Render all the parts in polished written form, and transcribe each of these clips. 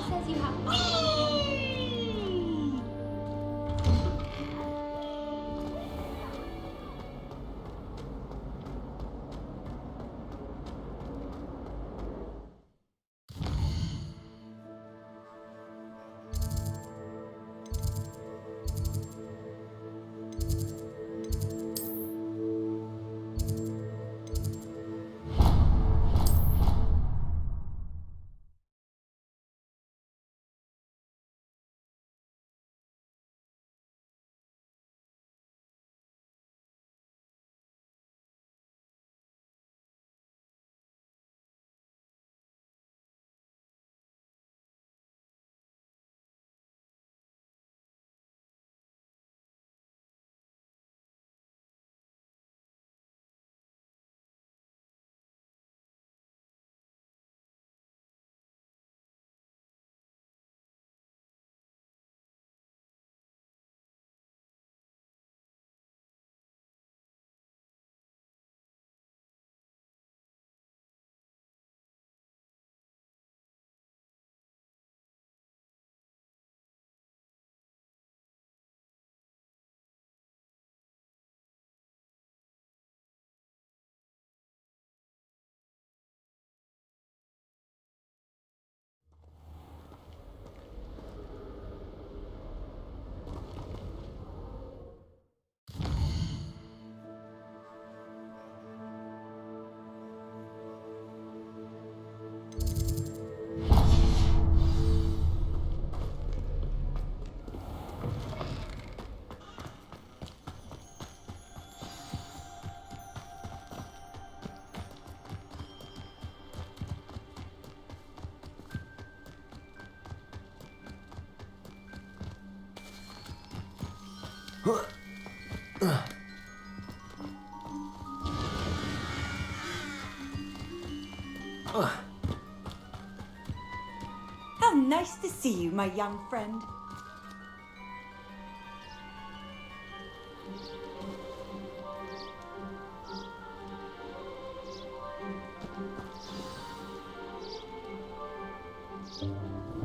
says you have... How nice to see you, my young friend.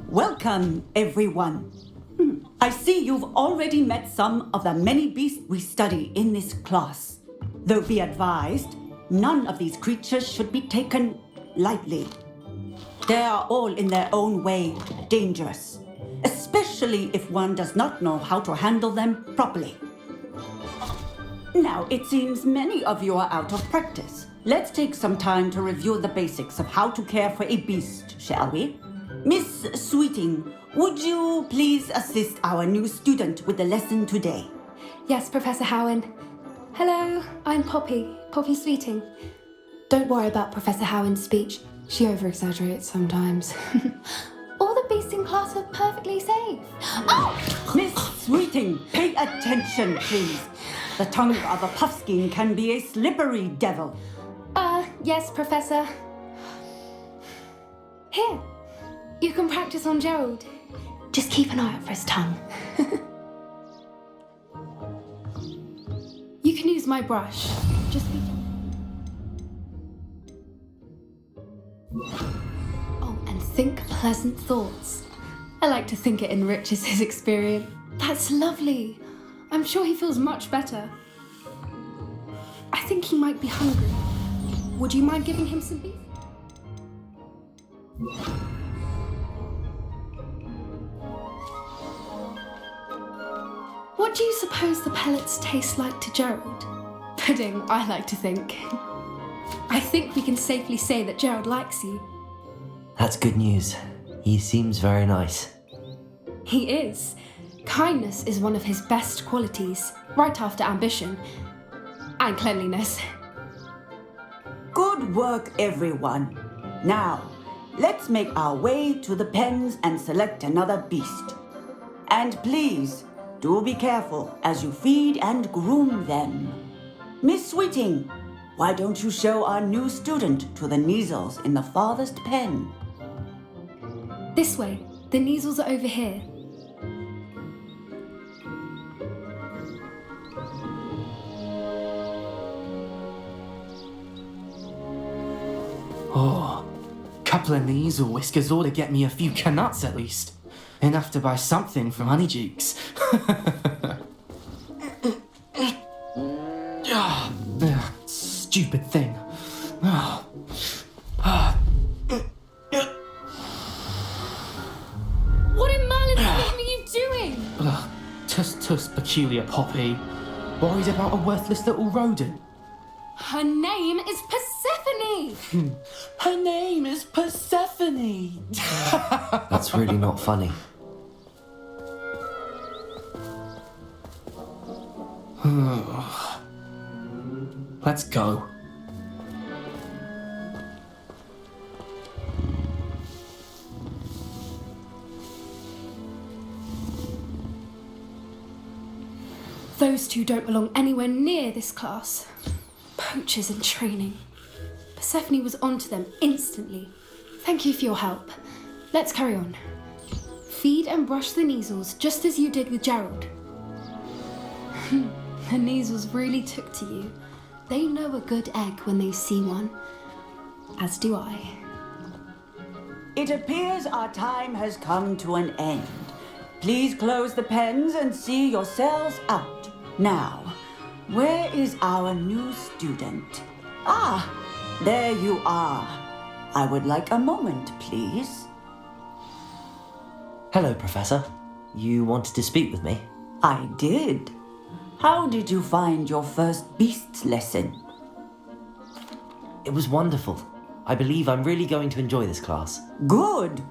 Welcome, everyone. I see you've already met some of the many beasts we study in this class. Though be advised, none of these creatures should be taken lightly. They are all in their own way dangerous, especially if one does not know how to handle them properly. Now, it seems many of you are out of practice. Let's take some time to review the basics of how to care for a beast, shall we? Miss Sweeting, would you please assist our new student with the lesson today? Yes, Professor Howen. Hello, I'm Poppy Sweeting. Don't worry about Professor Howen's speech. She over-exaggerates sometimes. All the beasts in class are perfectly safe. Oh! Miss Sweeting, pay attention, please. The tongue of a puffskein can be a slippery devil. Yes, Professor. Here, you can practice on Gerald. Just keep an eye out for his tongue. You can use my brush. Just be... Oh, and think pleasant thoughts. I like to think it enriches his experience. That's lovely. I'm sure he feels much better. I think he might be hungry. Would you mind giving him some beef? What do you suppose the pellets taste like to Gerald? Pudding, I like to think. I think we can safely say that Gerald likes you. That's good news. He seems very nice. He is. Kindness is one of his best qualities, right after ambition and cleanliness. Good work, everyone. Now, let's make our way to the pens and select another beast. And please, do be careful as you feed and groom them. Miss Sweeting, why don't you show our new student to the Neasels in the farthest pen? This way. The Neasels are over here. couple of Neasel whiskers ought to get me a few canuts at least. Enough to buy something from Honeydukes. Stupid thing. What in Merlin's name are you doing? Tuss peculiar Poppy. Worried about a worthless little rodent. Her name is Persephone! Her name is Persephone! That's really not funny. Let's go. Those two don't belong anywhere near this class. Poachers in training. Persephone was onto them instantly. Thank you for your help. Let's carry on. Feed and brush the Neasels just as you did with Gerald. The Neasels really took to you. They know a good egg when they see one. As do I. It appears our time has come to an end. Please close the pens and see yourselves out. Now, where is our new student? Ah, there you are. I would like a moment, please. Hello, Professor. You wanted to speak with me? I did. How did you find your first beasts lesson? It was wonderful. I believe I'm really going to enjoy this class. Good.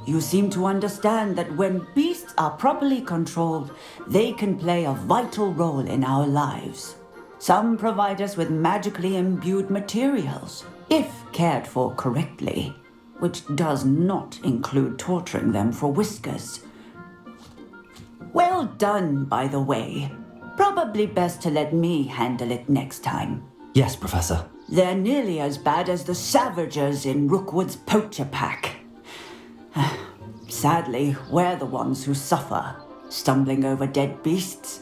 You seem to understand that when beasts are properly controlled, they can play a vital role in our lives. Some provide us with magically imbued materials, if cared for correctly, which does not include torturing them for whiskers. Well done, by the way. Probably best to let me handle it next time. Yes, Professor. They're nearly as bad as the Savagers in Rookwood's poacher pack. Sadly, we're the ones who suffer, stumbling over dead beasts.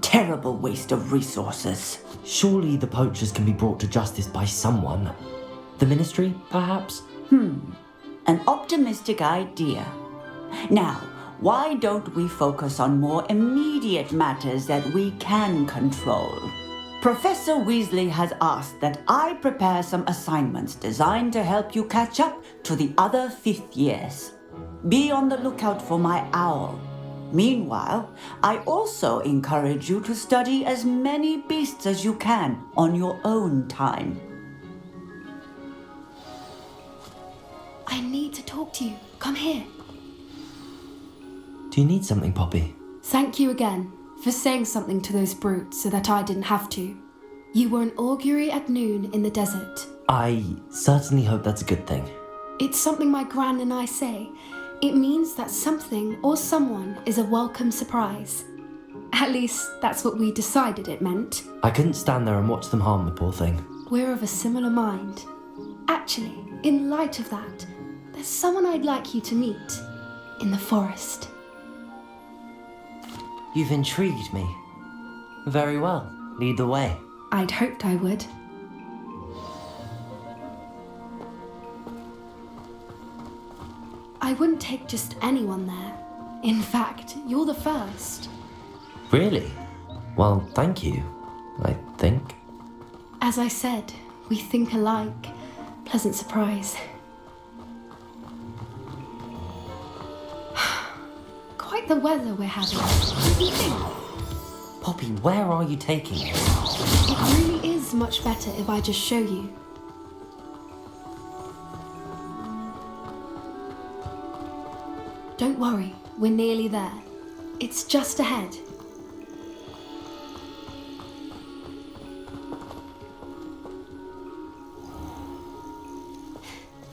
Terrible waste of resources. Surely the poachers can be brought to justice by someone. The Ministry, perhaps? An optimistic idea. Now, why don't we focus on more immediate matters that we can control? Professor Weasley has asked that I prepare some assignments designed to help you catch up to the other fifth years. Be on the lookout for my owl. Meanwhile, I also encourage you to study as many beasts as you can on your own time. I need to talk to you. Come here. Do you need something, Poppy? Thank you again for saying something to those brutes so that I didn't have to. You were an augury at noon in the desert. I certainly hope that's a good thing. It's something my gran and I say. It means that something or someone is a welcome surprise. At least, that's what we decided it meant. I couldn't stand there and watch them harm the poor thing. We're of a similar mind. Actually, in light of that, there's someone I'd like you to meet in the forest. You've intrigued me. Very well. Lead the way. I'd hoped I would. I wouldn't take just anyone there. In fact, you're the first. Really? Well, thank you, I think. As I said, we think alike. Pleasant surprise. Quite the weather we're having. What do you think? Poppy, where are you taking me? It really is much better if I just show you. Don't worry, we're nearly there. It's just ahead.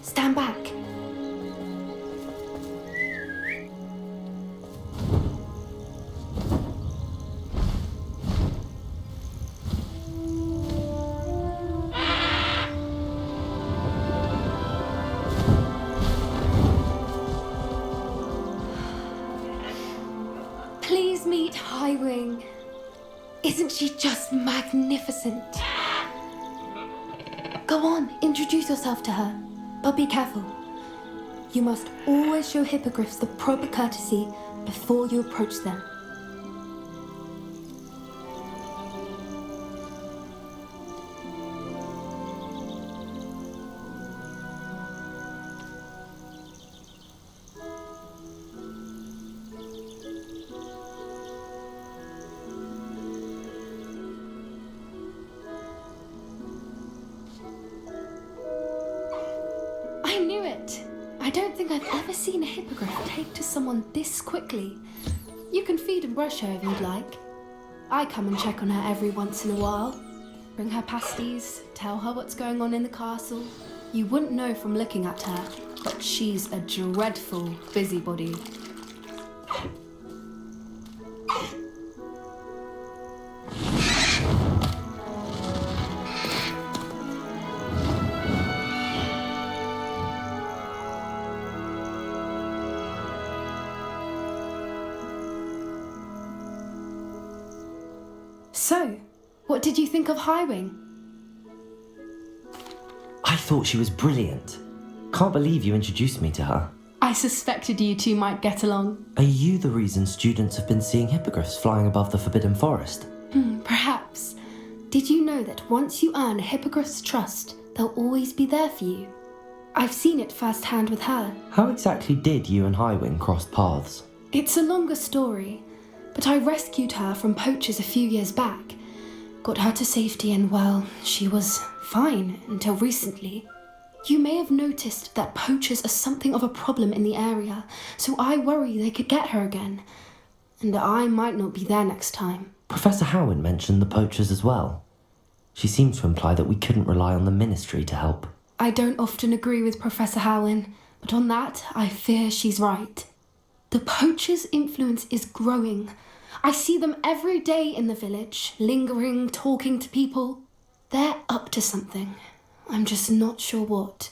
Stand back. Please meet Highwing. Isn't she just magnificent? Go on, introduce yourself to her. But be careful. You must always show hippogriffs the proper courtesy before you approach them. I knew it! I don't think I've ever seen a hippogriff take to someone this quickly. You can feed and brush her if you'd like. I come and check on her every once in a while. Bring her pasties, tell her what's going on in the castle. You wouldn't know from looking at her, but she's a dreadful busybody. So, what did you think of Highwing? I thought she was brilliant. Can't believe you introduced me to her. I suspected you two might get along. Are you the reason students have been seeing hippogriffs flying above the Forbidden Forest? Perhaps. Did you know that once you earn a hippogriff's trust, they'll always be there for you? I've seen it firsthand with her. How exactly did you and Highwing cross paths? It's a longer story, but I rescued her from poachers a few years back. Got her to safety and, well, she was fine until recently. You may have noticed that poachers are something of a problem in the area, so I worry they could get her again. And I might not be there next time. Professor Howin mentioned the poachers as well. She seemed to imply that we couldn't rely on the ministry to help. I don't often agree with Professor Howin, but on that, I fear she's right. The poachers' influence is growing. I see them every day in the village, lingering, talking to people. They're up to something. I'm just not sure what.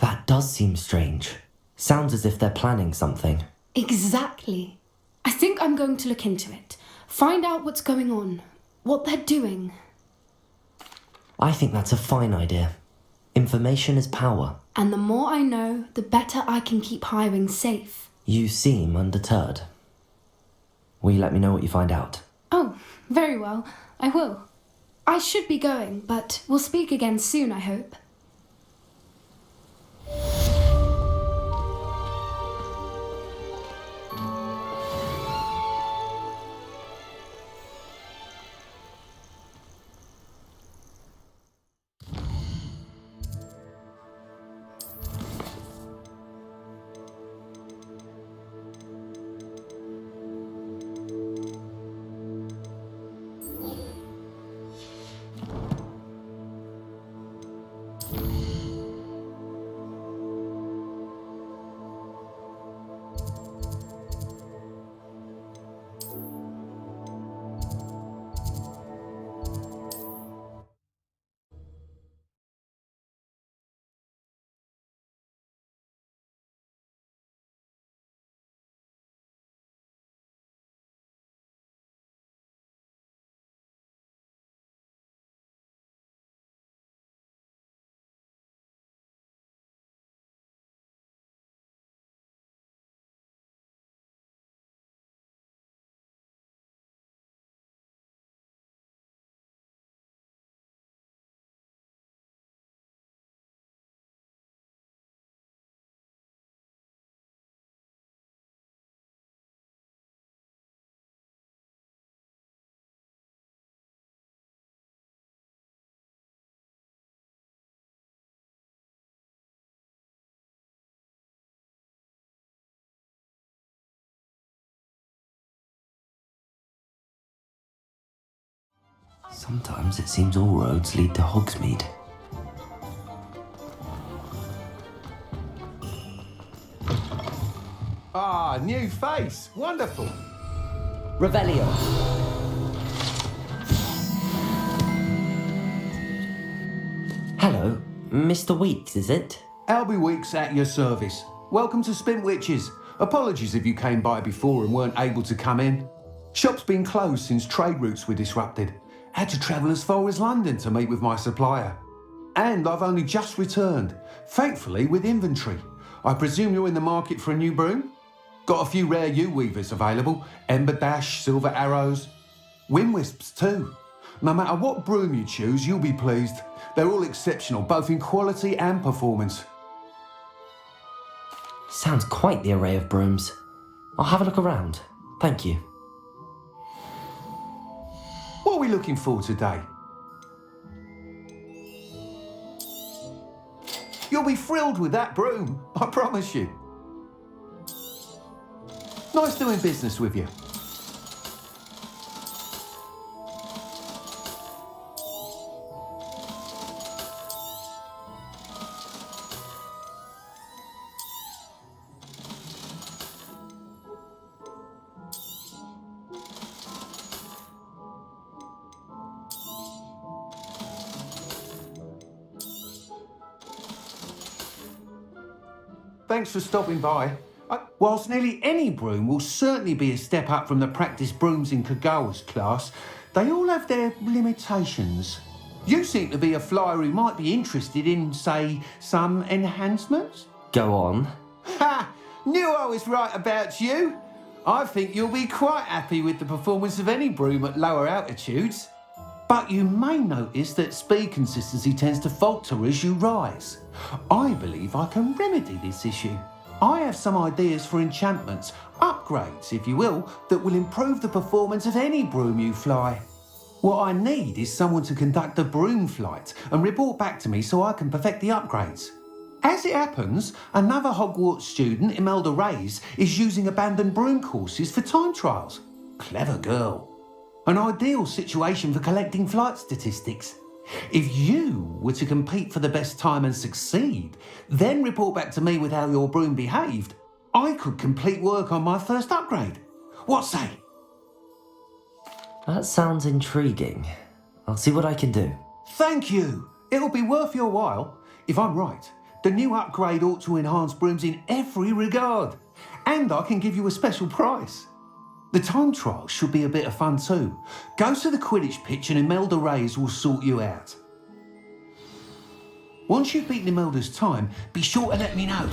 That does seem strange. Sounds as if they're planning something. Exactly. I think I'm going to look into it. Find out what's going on, what they're doing. I think that's a fine idea. Information is power. And the more I know, the better I can keep Highwing safe. You seem undeterred. Will you let me know what you find out? Oh, very well. I will. I should be going, but we'll speak again soon, I hope. Sometimes it seems all roads lead to Hogsmeade. Ah, new face. Wonderful. Revelio. Hello, Mr. Weeks, is it? Albie Weeks at your service. Welcome to Spintwitches. Apologies if you came by before and weren't able to come in. Shop's been closed since trade routes were disrupted. Had to travel as far as London to meet with my supplier. And I've only just returned, thankfully with inventory. I presume you're in the market for a new broom? Got a few rare U-weavers available, Ember Dash, Silver Arrows, Wind Wisps too. No matter what broom you choose, you'll be pleased. They're all exceptional, both in quality and performance. Sounds quite the array of brooms. I'll have a look around. Thank you. What are we looking for today? You'll be thrilled with that broom, I promise you. Nice doing business with you. Thanks for stopping by. Whilst nearly any broom will certainly be a step up from the practice brooms in Kagawa's class, they all have their limitations. You seem to be a flyer who might be interested in, say, some enhancements? Go on. Ha! Knew I was right about you. I think you'll be quite happy with the performance of any broom at lower altitudes. But you may notice that speed consistency tends to falter as you rise. I believe I can remedy this issue. I have some ideas for enchantments, upgrades if you will, that will improve the performance of any broom you fly. What I need is someone to conduct a broom flight and report back to me so I can perfect the upgrades. As it happens, another Hogwarts student, Imelda Reyes, is using abandoned broom courses for time trials. Clever girl. An ideal situation for collecting flight statistics. If you were to compete for the best time and succeed, then report back to me with how your broom behaved, I could complete work on my first upgrade. What say? That sounds intriguing. I'll see what I can do. Thank you. It'll be worth your while. If I'm right, the new upgrade ought to enhance brooms in every regard. And I can give you a special price. The time trial should be a bit of fun too. Go to the Quidditch pitch and Imelda Reyes will sort you out. Once you've beaten Imelda's time, be sure to let me know.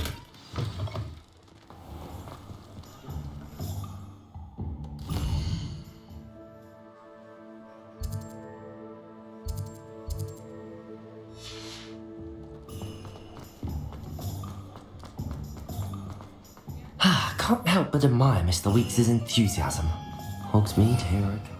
Can't help but admire Mr. Weeks' enthusiasm. Hogsmeade, here I go.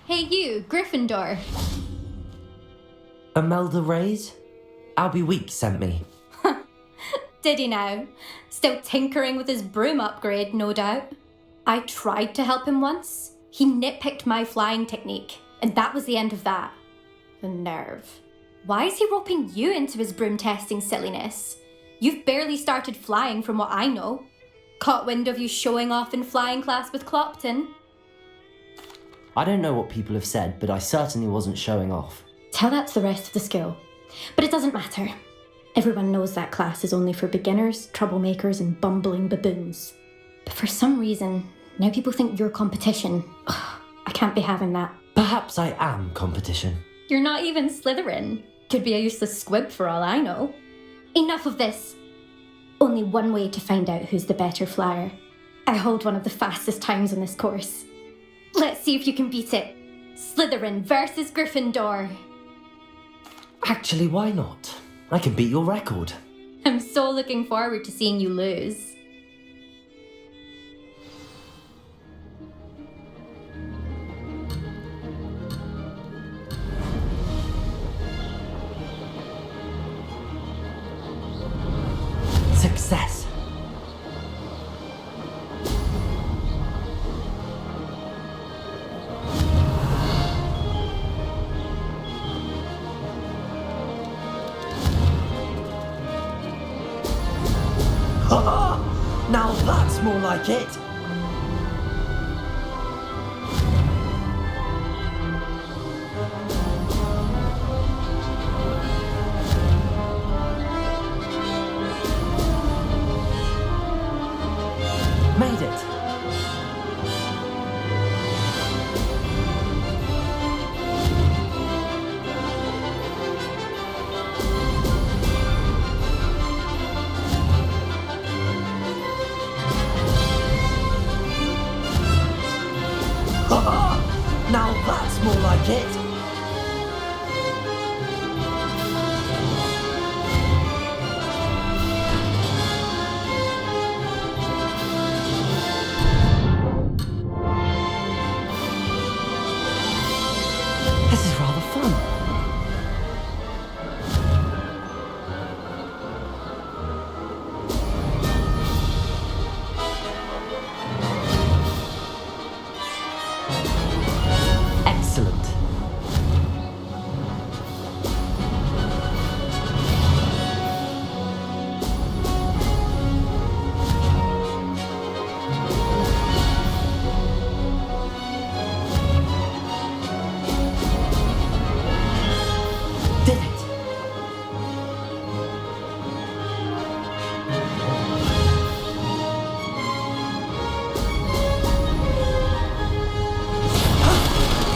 Hey you, Gryffindor. Imelda Reyes? Albie Weeks sent me. Did he now? Still tinkering with his broom upgrade, no doubt. I tried to help him once. He nitpicked my flying technique, and that was the end of that. The nerve. Why is he roping you into his broom testing silliness? You've barely started flying from what I know. Caught wind of you showing off in flying class with Clopton. I don't know what people have said, but I certainly wasn't showing off. Tell that to the rest of the school. But it doesn't matter. Everyone knows that class is only for beginners, troublemakers, and bumbling baboons. But for some reason, now people think you're competition. Ugh, I can't be having that. Perhaps I am competition. You're not even Slytherin. Could be a useless squib for all I know. Enough of this. Only one way to find out who's the better flyer. I hold one of the fastest times on this course. Let's see if you can beat it. Slytherin versus Gryffindor. Actually, why not? I can beat your record. I'm so looking forward to seeing you lose. Success. Now that's more like it. Made it. Now that's more like it. This is rather fun. Excellent. Did it.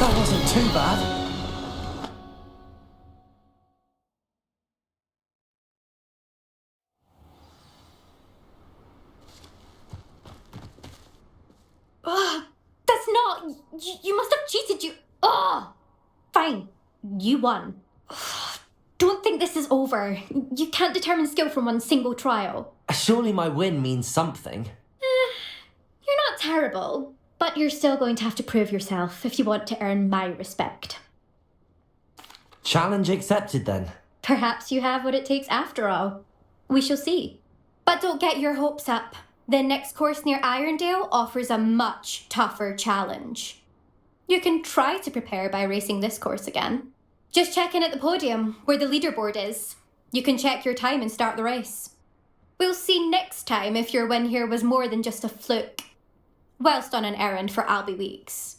That wasn't too bad. Ugh, that's not... You must have cheated, you... Ugh! Fine. You won. Ugh, don't think this is over. You can't determine skill from one single trial. Surely my win means something. You're not terrible, but you're still going to have to prove yourself if you want to earn my respect. Challenge accepted then. Perhaps you have what it takes after all. We shall see. But don't get your hopes up. The next course near Irondale offers a much tougher challenge. You can try to prepare by racing this course again. Just check in at the podium, where the leaderboard is. You can check your time and start the race. We'll see next time if your win here was more than just a fluke. Whilst on an errand for Albie Weeks.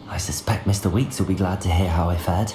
I suspect Mr. Weeks will be glad to hear how I fared.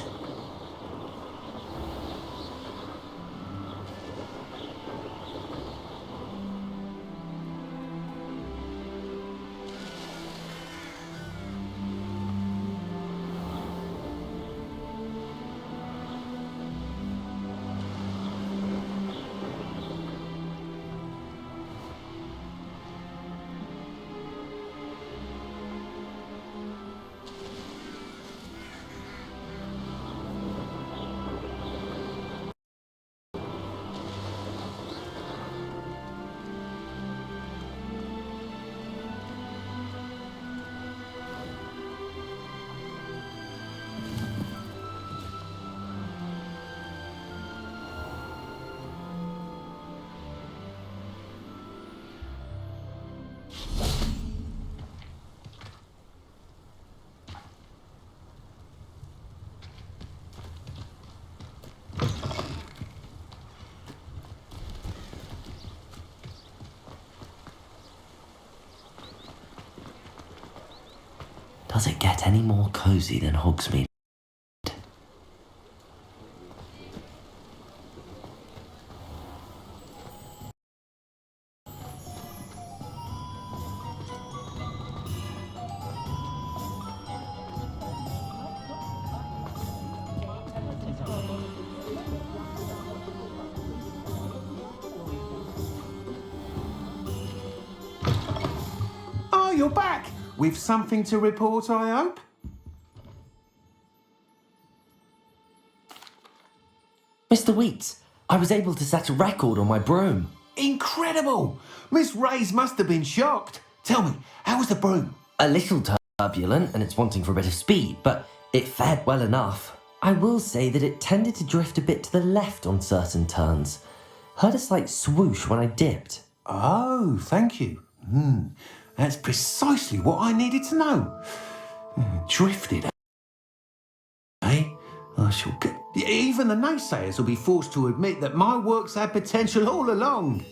Does it get any more cosy than Hogsmeade? you're back. With something to report, I hope? Mr. Wheats, I was able to set a record on my broom. Incredible! Miss Ray's must have been shocked. Tell me, how was the broom? A little turbulent and it's wanting for a bit of speed, but it fared well enough. I will say that it tended to drift a bit to the left on certain turns. Heard a slight swoosh when I dipped. Oh, thank you. That's precisely what I needed to know. Drifted, eh? I shall get... Even the naysayers will be forced to admit that my work's had potential all along.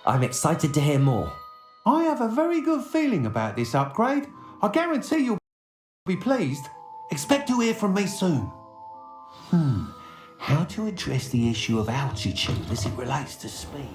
I'm excited to hear more. I have a very good feeling about this upgrade. I guarantee you'll be pleased. Expect to hear from me soon. How to address the issue of altitude as it relates to speed?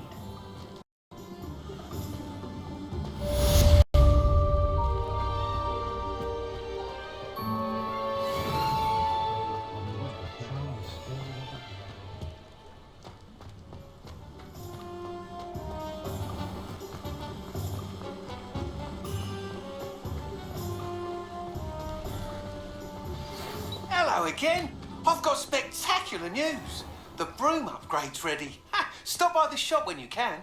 Hello again. I've got spectacular news. The broom upgrade's ready. Stop by the shop when you can.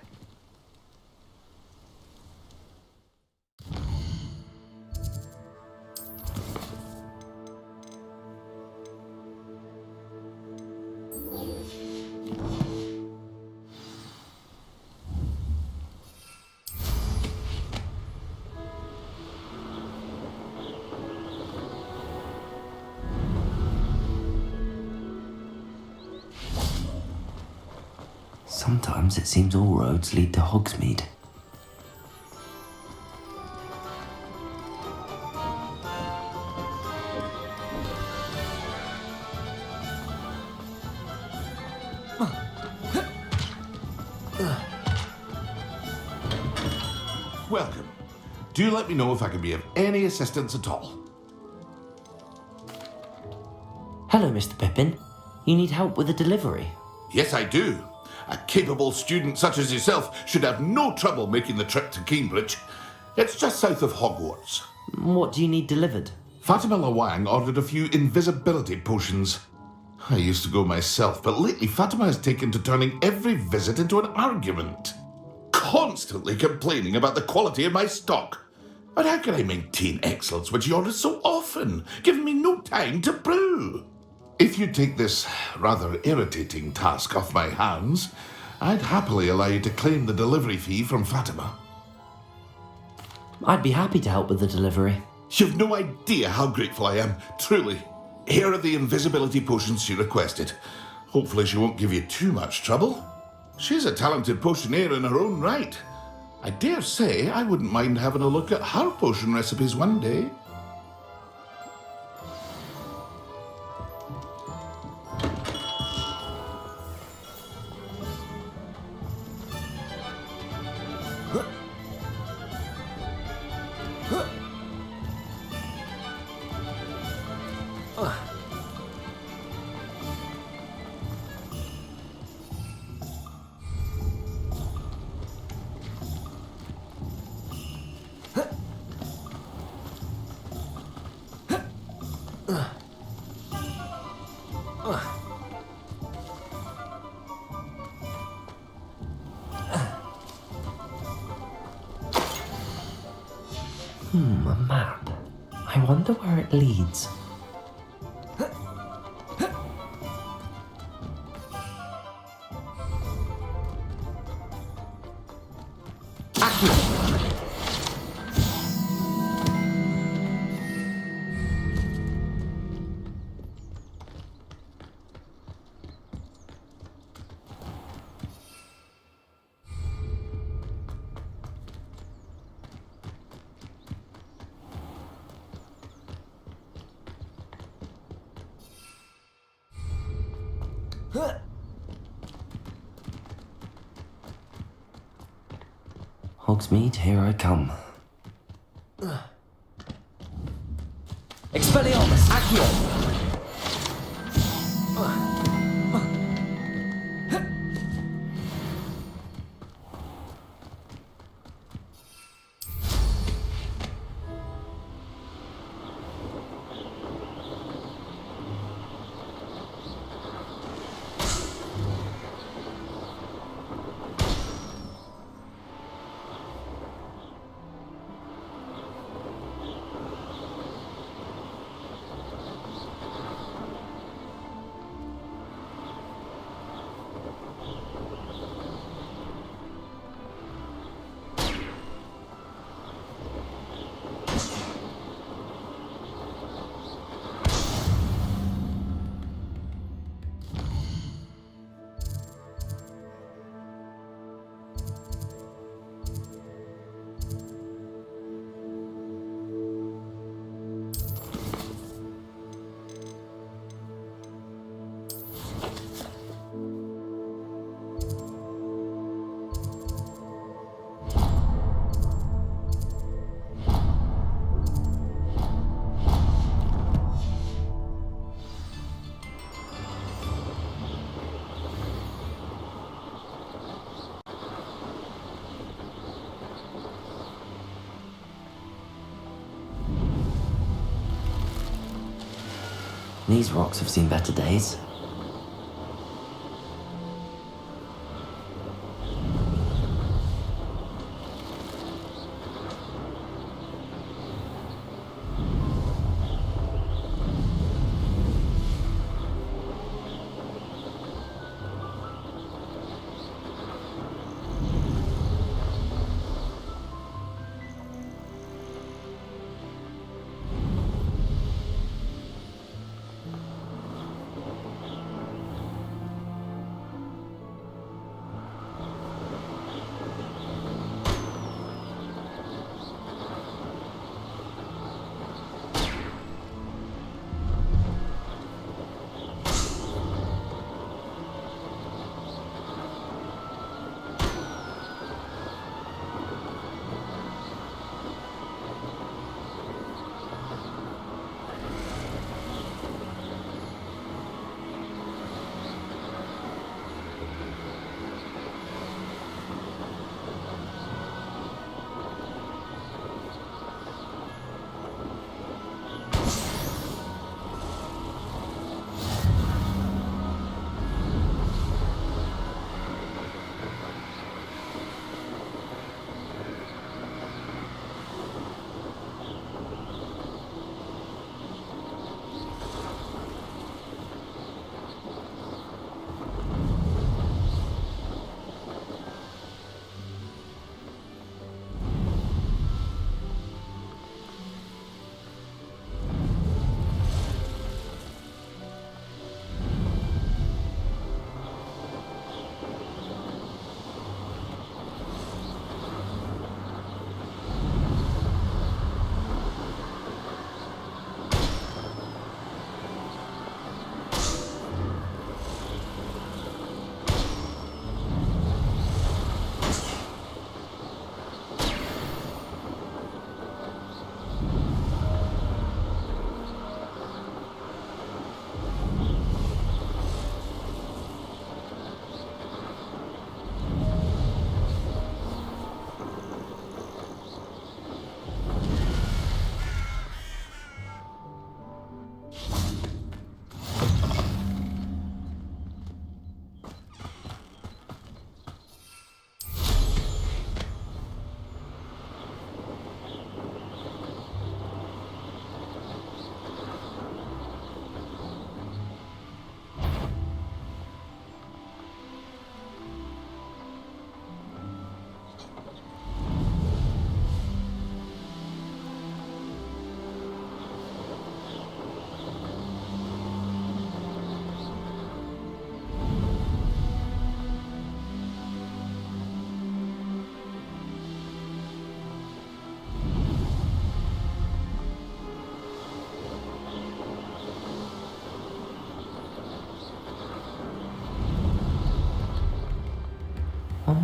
Sometimes it seems all roads lead to Hogsmeade. Welcome. Do let me know if I can be of any assistance at all. Hello, Mr. Pippin. You need help with a delivery? Yes, I do. A capable student such as yourself should have no trouble making the trip to Cambridge. It's just south of Hogwarts. What do you need delivered? Fatima Lawang ordered a few invisibility potions. I used to go myself, but lately Fatima has taken to turning every visit into an argument. Constantly complaining about the quality of my stock. But how can I maintain excellence when she orders so often, giving me no time to brew? If you take this rather irritating task off my hands, I'd happily allow you to claim the delivery fee from Fatima. I'd be happy to help with the delivery. You've no idea how grateful I am, truly. Here are the invisibility potions she requested. Hopefully she won't give you too much trouble. She's a talented potioneer in her own right. I dare say I wouldn't mind having a look at her potion recipes one day. A map. I wonder where it leads. Hogsmeade, here I come. Expelliarmus, Accio! These rocks have seen better days.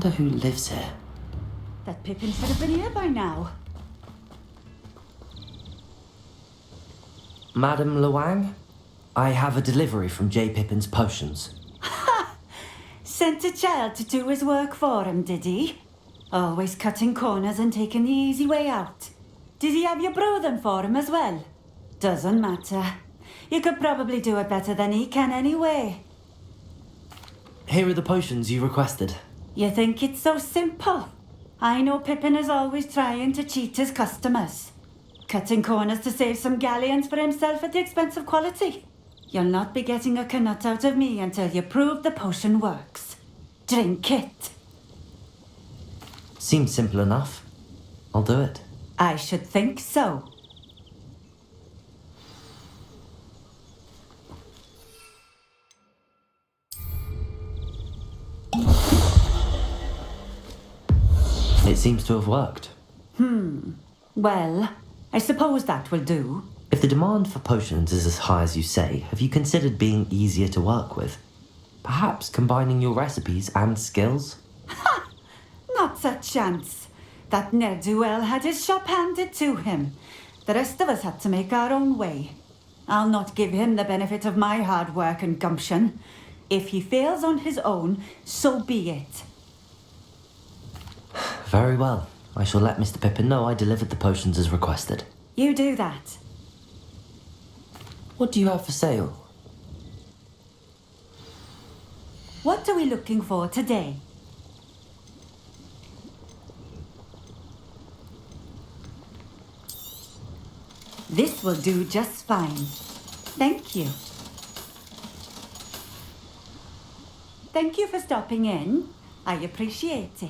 wonder who lives here. That Pippin should have been here by now. Madam Luang, I have a delivery from J. Pippin's potions. Sent a child to do his work for him, did he? Always cutting corners and taking the easy way out. Did he have you brew them for him as well? Doesn't matter. You could probably do it better than he can anyway. Here are the potions you requested. You think it's so simple? I know Pippin is always trying to cheat his customers. Cutting corners to save some galleons for himself at the expense of quality. You'll not be getting a canut out of me until you prove the potion works. Drink it. Seems simple enough. I'll do it. I should think so. It seems to have worked. Well, I suppose that will do. If the demand for potions is as high as you say, have you considered being easier to work with? Perhaps combining your recipes and skills? Not a chance. That ne'er-do-well had his shop handed to him. The rest of us had to make our own way. I'll not give him the benefit of my hard work and gumption. If he fails on his own, so be it. Very well. I shall let Mr. Pippin know I delivered the potions as requested. You do that. What do you have for sale? What are we looking for today? This will do just fine. Thank you. Thank you for stopping in. I appreciate it.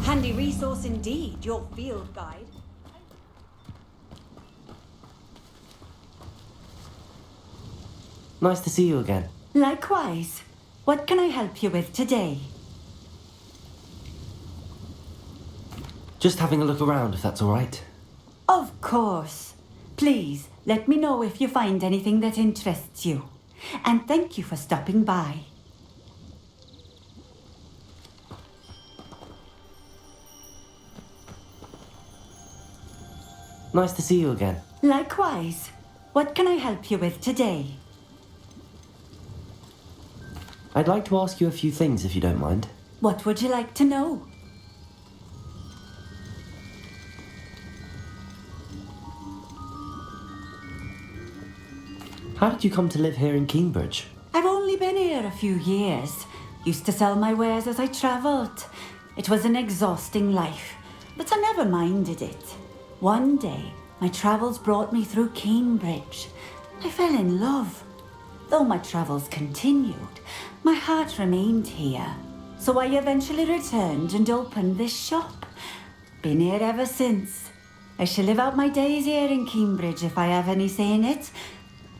Handy resource indeed, your field guide. Nice to see you again. Likewise. What can I help you with today? Just having a look around, if that's all right. Of course. Please, let me know if you find anything that interests you. And thank you for stopping by. Nice to see you again. Likewise. What can I help you with today? I'd like to ask you a few things, if you don't mind. What would you like to know? How did you come to live here in Cambridge? I've only been here a few years. Used to sell my wares as I travelled. It was an exhausting life, but I never minded it. One day, my travels brought me through Cambridge. I fell in love. Though my travels continued, my heart remained here. So I eventually returned and opened this shop. Been here ever since. I shall live out my days here in Cambridge if I have any say in it,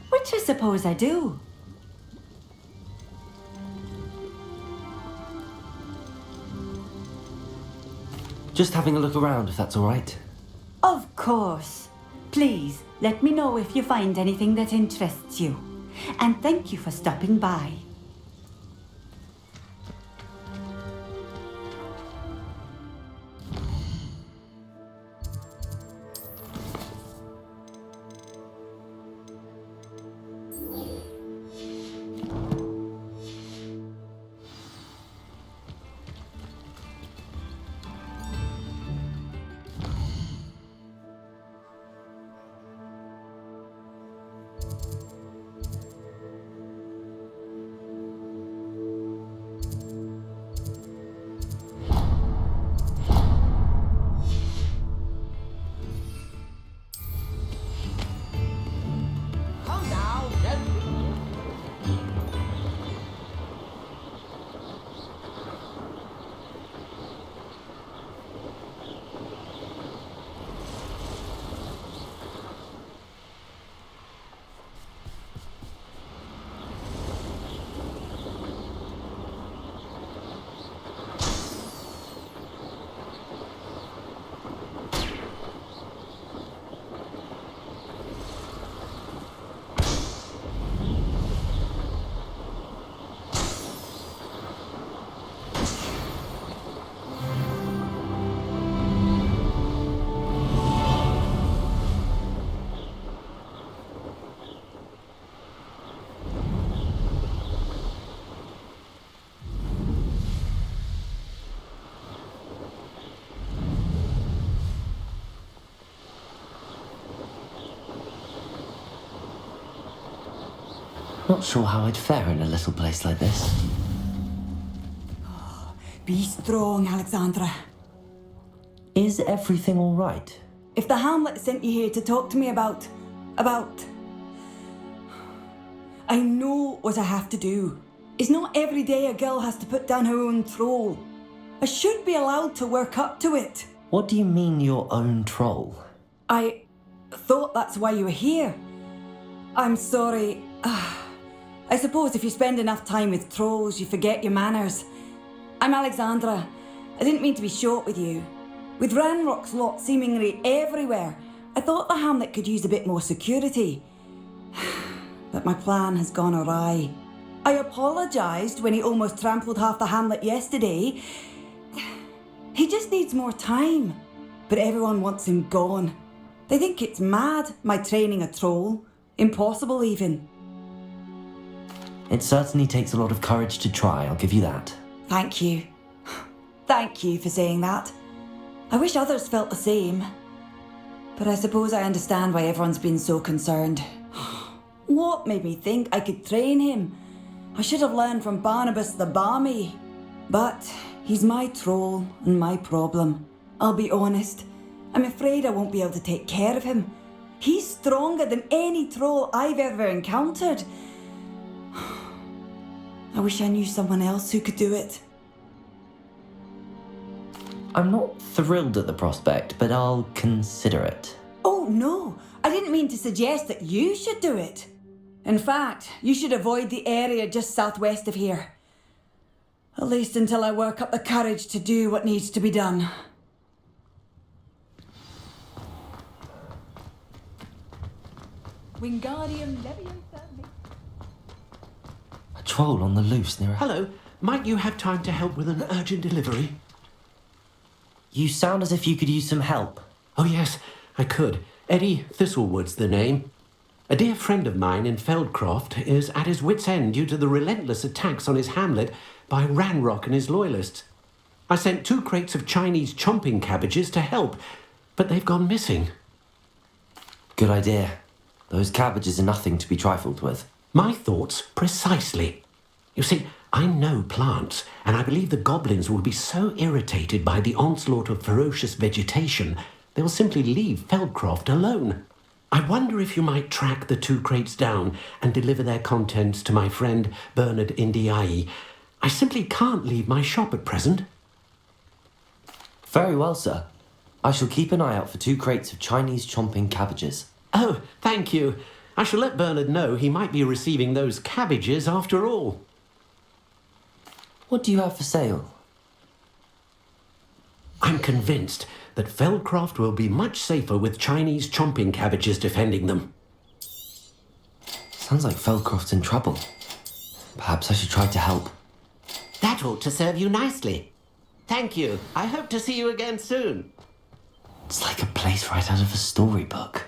which I suppose I do. Just having a look around, if that's all right. Of course. Please, let me know if you find anything that interests you. And thank you for stopping by. Not sure how I'd fare in a little place like this. Be strong, Alexandra. Is everything all right? If the Hamlet sent you here to talk to me about... I know what I have to do. It's not every day a girl has to put down her own troll. I should be allowed to work up to it. What do you mean your own troll? I thought that's why you were here. I'm sorry. I suppose if you spend enough time with trolls, you forget your manners. I'm Alexandra. I didn't mean to be short with you. With Ranrock's lot seemingly everywhere, I thought the Hamlet could use a bit more security. But my plan has gone awry. I apologised when he almost trampled half the Hamlet yesterday. He just needs more time. But everyone wants him gone. They think it's mad, my training a troll. Impossible even. It certainly takes a lot of courage to try, I'll give you that. Thank you. Thank you for saying that. I wish others felt the same. But I suppose I understand why everyone's been so concerned. What made me think I could train him? I should have learned from Barnabas the Barmy. But he's my troll and my problem. I'll be honest. I'm afraid I won't be able to take care of him. He's stronger than any troll I've ever encountered. I wish I knew someone else who could do it. I'm not thrilled at the prospect, but I'll consider it. Oh no, I didn't mean to suggest that you should do it. In fact, you should avoid the area just southwest of here. At least until I work up the courage to do what needs to be done. Wingardium Leviosa. A troll on the loose near a... Hello, might you have time to help with an urgent delivery? You sound as if you could use some help. Oh yes, I could. Eddie Thistlewood's the name. A dear friend of mine in Feldcroft is at his wit's end due to the relentless attacks on his hamlet by Ranrock and his loyalists. I sent 2 crates of Chinese chomping cabbages to help, but they've gone missing. Good idea. Those cabbages are nothing to be trifled with. My thoughts precisely. You see, I know plants, and I believe the goblins will be so irritated by the onslaught of ferocious vegetation, they will simply leave Feldcroft alone. I wonder if you might track the 2 crates down and deliver their contents to my friend Bernard Indiai. I simply can't leave my shop at present. Very well, sir. I shall keep an eye out for 2 crates of Chinese chomping cabbages. Oh, thank you. I shall let Bernard know he might be receiving those cabbages after all. What do you have for sale? I'm convinced that Feldcroft will be much safer with Chinese chomping cabbages defending them. Sounds like Feldcroft's in trouble. Perhaps I should try to help. That ought to serve you nicely. Thank you. I hope to see you again soon. It's like a place right out of a storybook.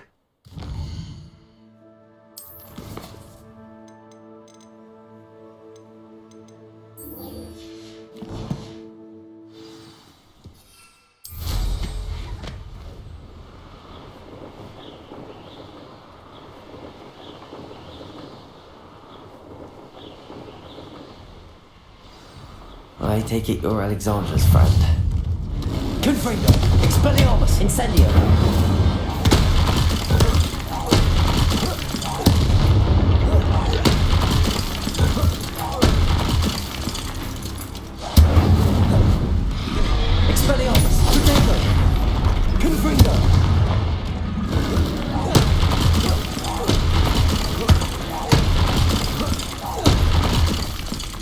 I take it you're Alexandra's friend. Confringo! Expelliarmus! Incendio! Expelliarmus! Protego! Confringo!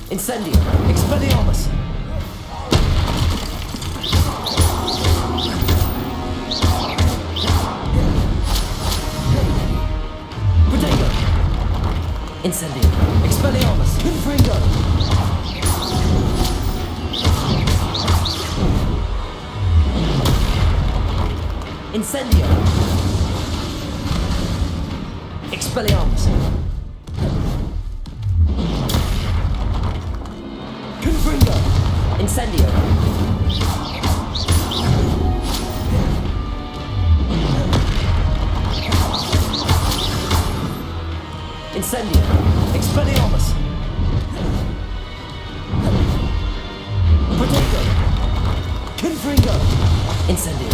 Incendio! Expelliarmus! Protego! Incendio! Expelliarmus! Confringo! Incendio! Expelliarmus! Confringo! Incendio! Incendio! Expelliarmus! Protego! Confringo! Incendio!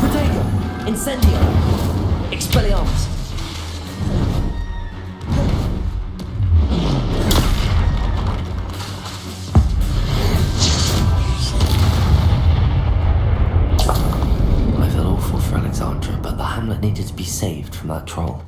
Protego! Incendio! Expelliarmus! I feel awful for Alexandra, but the hamlet needed to be saved from that troll.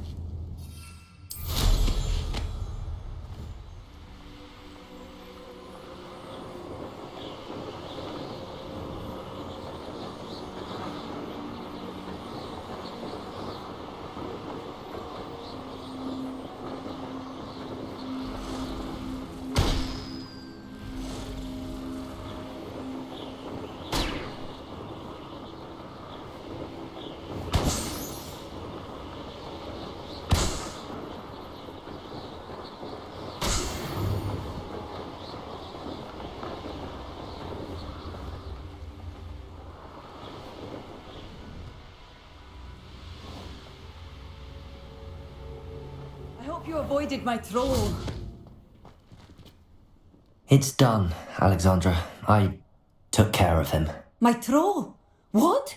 I hope you avoided my troll. It's done, Alexandra. I took care of him. My troll? What?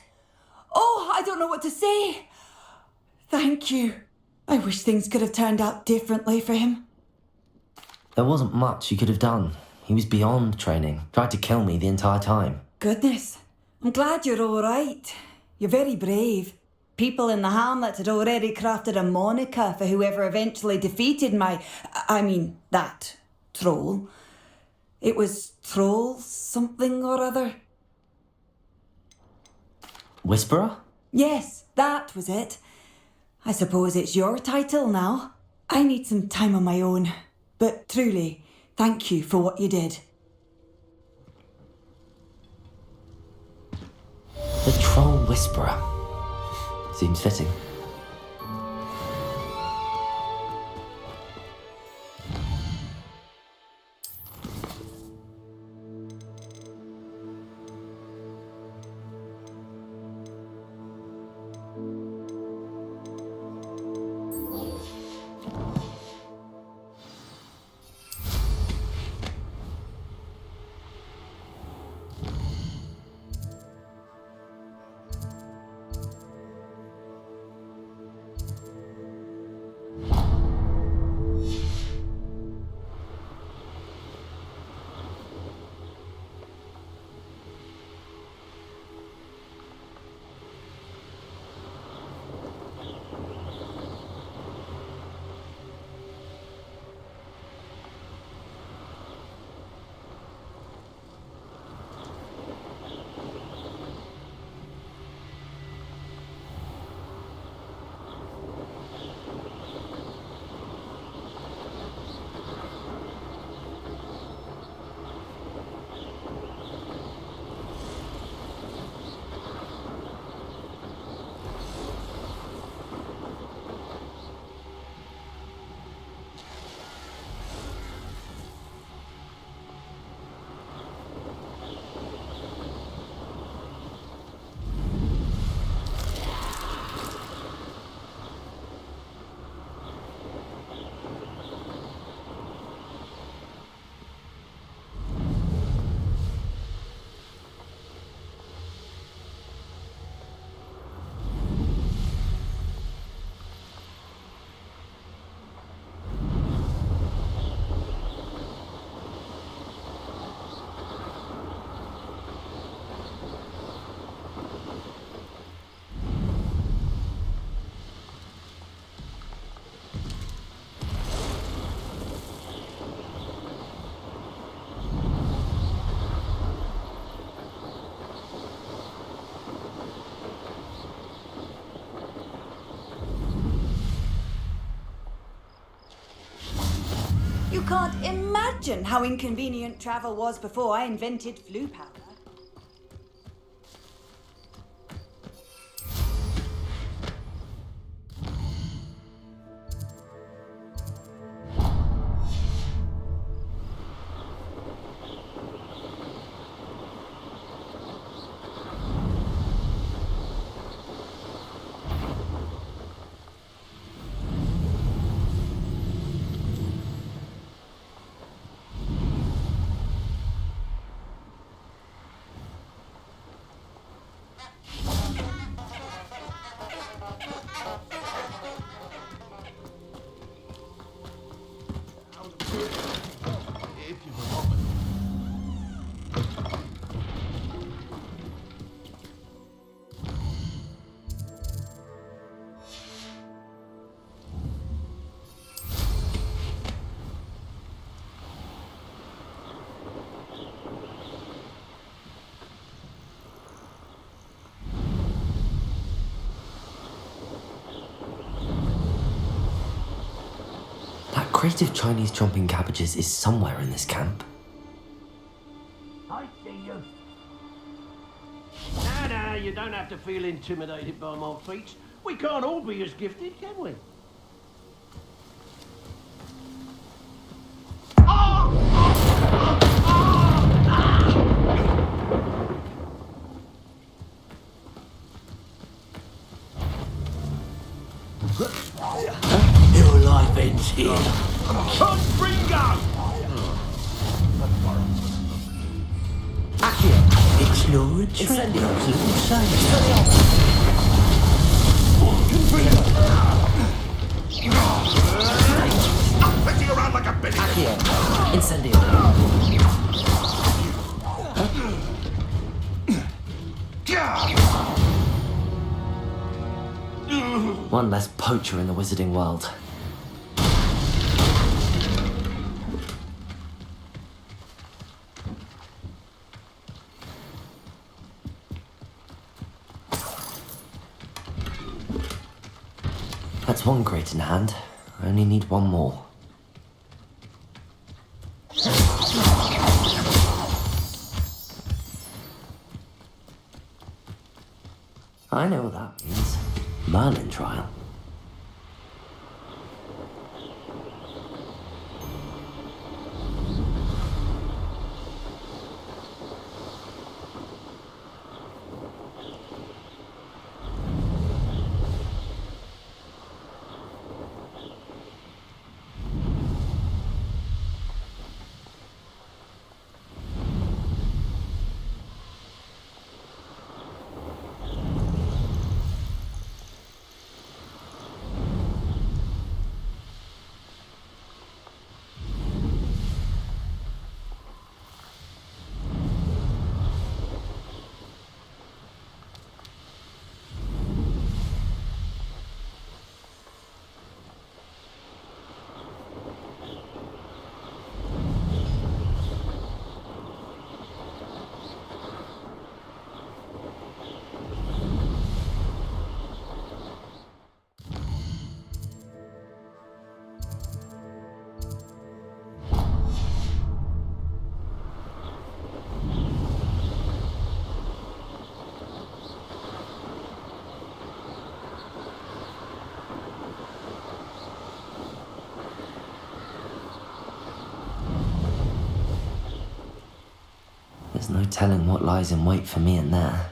Oh, I don't know what to say. Thank you. I wish things could have turned out differently for him. There wasn't much you could have done. He was beyond training, tried to kill me the entire time. Goodness. I'm glad you're all right. You're very brave. People in the hamlet had already crafted a moniker for whoever eventually defeated that troll. It was Troll something or other. Whisperer? Yes, that was it. I suppose it's your title now. I need some time on my own. But truly, thank you for what you did. The Troll Whisperer. Seems fitting. You can't imagine how inconvenient travel was before I invented flu powder. crate of Chinese chomping cabbages is somewhere in this camp. I see you. No, you don't have to feel intimidated by my feats. We can't all be as gifted, can we? Your life ends here. Explore a treasure. Let you around like a bitch. Incendio. One less poacher in the wizarding world. That's one crate in hand. I only need one more. I know what that means. Merlin trial. There's no telling what lies in wait for me in there.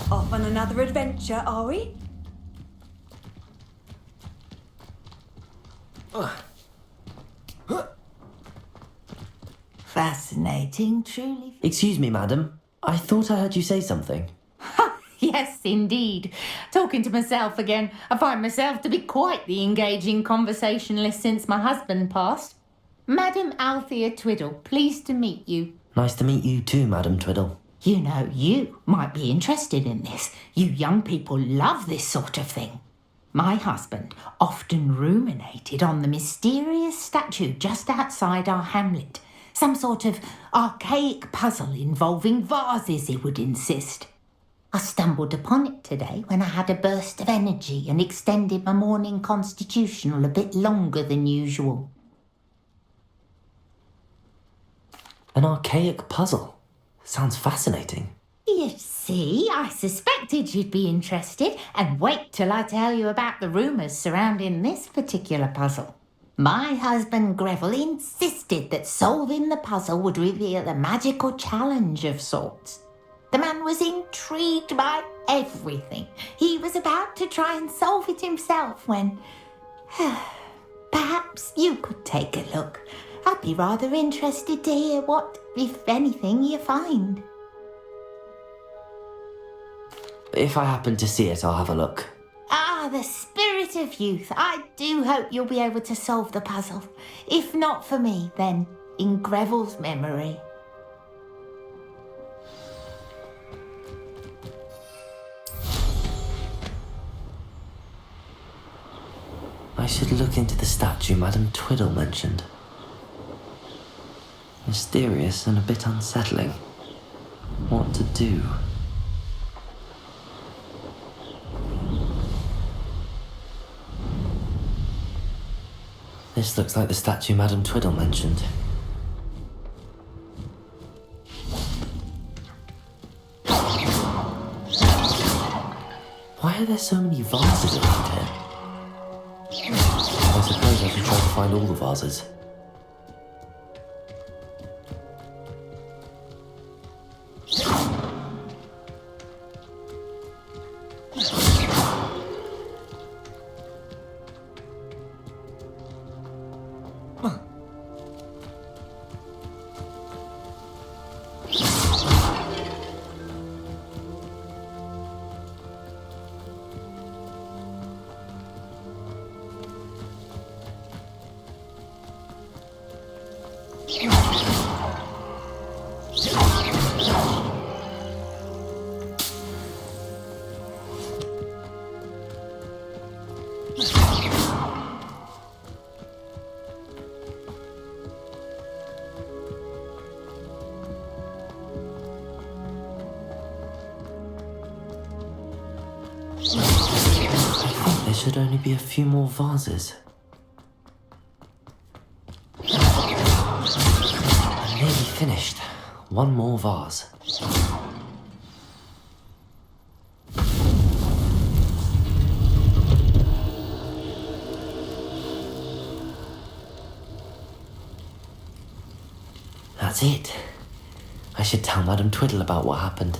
Off on another adventure, are we? Fascinating, truly. Excuse me, madam. I thought I heard you say something. Yes, indeed. Talking to myself again. I find myself to be quite the engaging conversationalist since my husband passed. Madam Althea Twiddle, pleased to meet you. Nice to meet you too, Madam Twiddle. You know, you might be interested in this. You young people love this sort of thing. My husband often ruminated on the mysterious statue just outside our hamlet. Some sort of archaic puzzle involving vases, he would insist. I stumbled upon it today when I had a burst of energy and extended my morning constitutional a bit longer than usual. An archaic puzzle. Sounds fascinating. You see, I suspected you'd be interested, and wait till I tell you about the rumours surrounding this particular puzzle. My husband Greville insisted that solving the puzzle would reveal a magical challenge of sorts. The man was intrigued by everything. He was about to try and solve it himself when... Perhaps you could take a look. I'd be rather interested to hear what, if anything, you find. If I happen to see it, I'll have a look. Ah, the spirit of youth. I do hope you'll be able to solve the puzzle. If not for me, then in Greville's memory. I should look into the statue Madam Twiddle mentioned. Mysterious and a bit unsettling. what to do. This looks like the statue Madame Twiddle mentioned. Why are there so many vases around here? I suppose I should try to find all the vases. There should only be a few more vases. I'm nearly finished. One more vase. That's it. I should tell Madame Twiddle about what happened.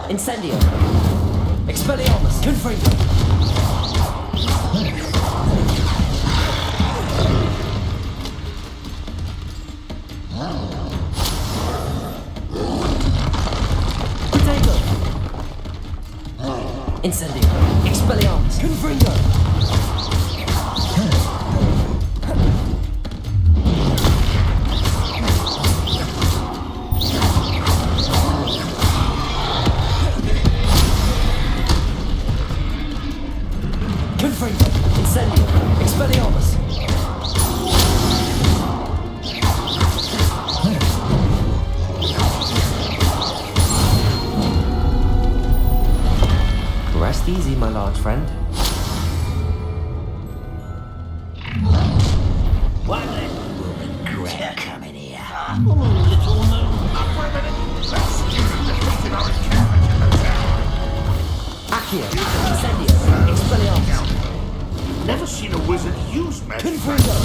Incendio. Expelliarmus. Confringo. Protego. Incendio. Expelliarmus. Confringo. Confringo. Incendio. Expelliarmus. Rest easy, my large friend. One will regret coming here. Little known. Accio. Incendio. Expelliarmus. Never seen a wizard use magic. Confringo.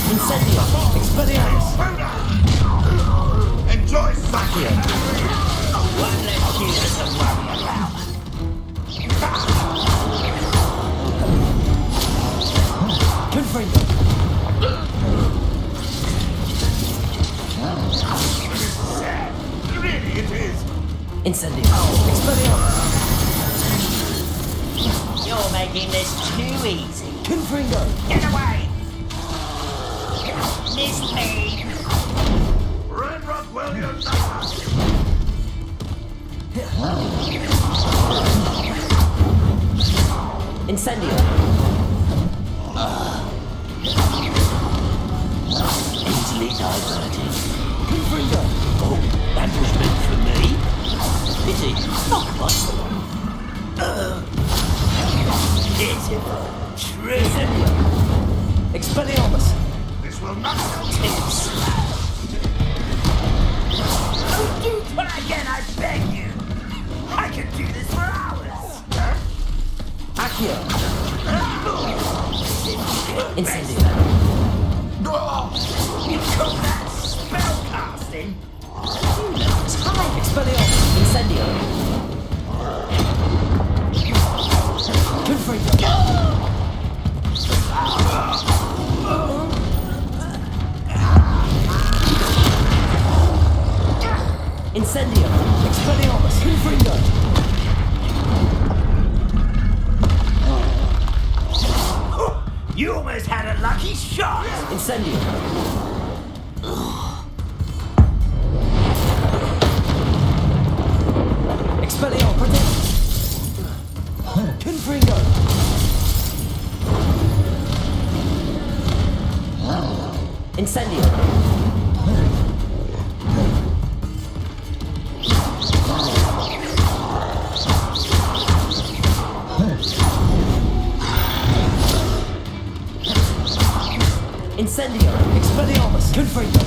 Incendio. Expelliarmus. Enjoy Accio. One less shooter to worry about. Confringo. Really, it is. Incendio. Expelliarmus. You're making this too easy. Confringo. Get away! Miss me! Red Rock Williams. Incendio. Easily diverted. Confringo. Oh, that was meant for me. Pity. Not much. Pitiful. True. Expelliarmus. This will not help. Tips. Don't do that again, I beg you. I could do this for hours. Accio. Incendio. You call that spell casting? Time. Expelliarmus. Incendio. Confringo. Incendio. Expelliarmus. Confringo. You almost had a lucky shot. Incendio. Expelliarmus. Protect. Confringo. Incendio. Incendio. Expelliarmus. Confringo.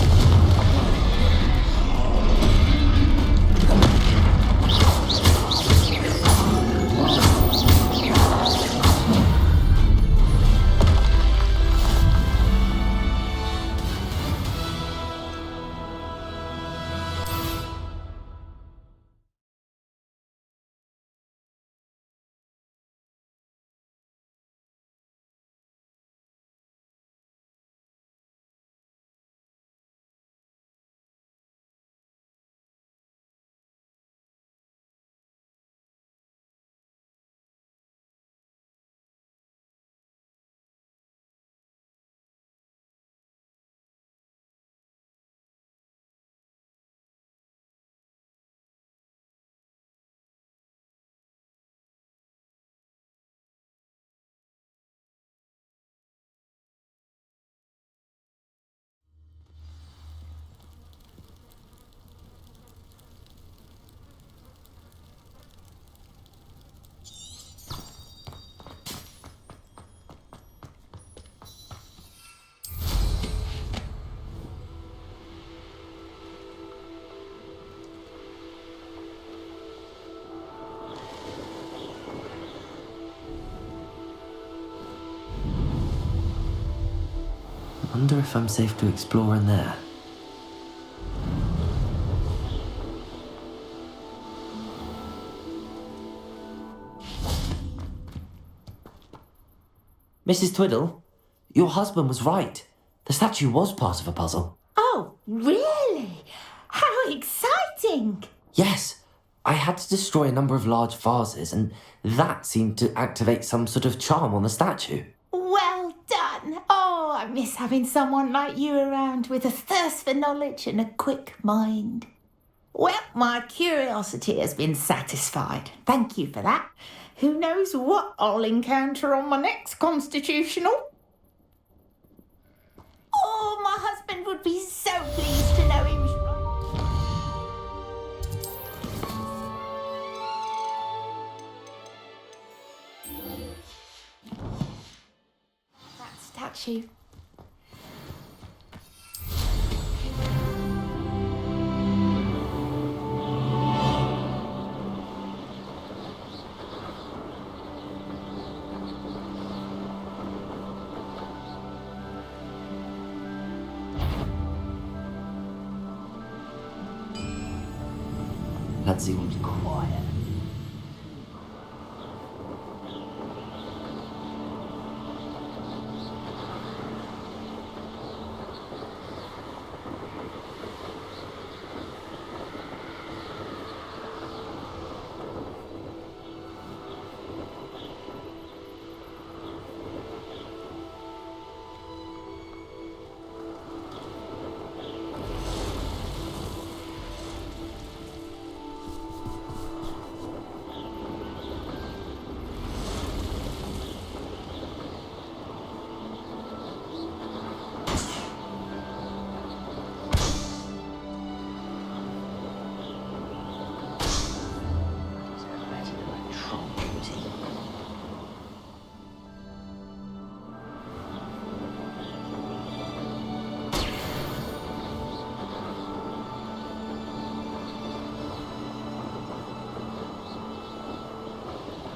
Wonder if I'm safe to explore in there. Mrs. Twiddle, your husband was right. The statue was part of a puzzle. Oh, really? How exciting! Yes, I had to destroy a number of large vases, and that seemed to activate some sort of charm on the statue. Well done. Oh, I miss having someone like you around with a thirst for knowledge and a quick mind. Well, my curiosity has been satisfied. Thank you for that. Who knows what I'll encounter on my next constitutional? Oh, my husband would be so pleased to know he was right. That statue. Let's see what's quiet.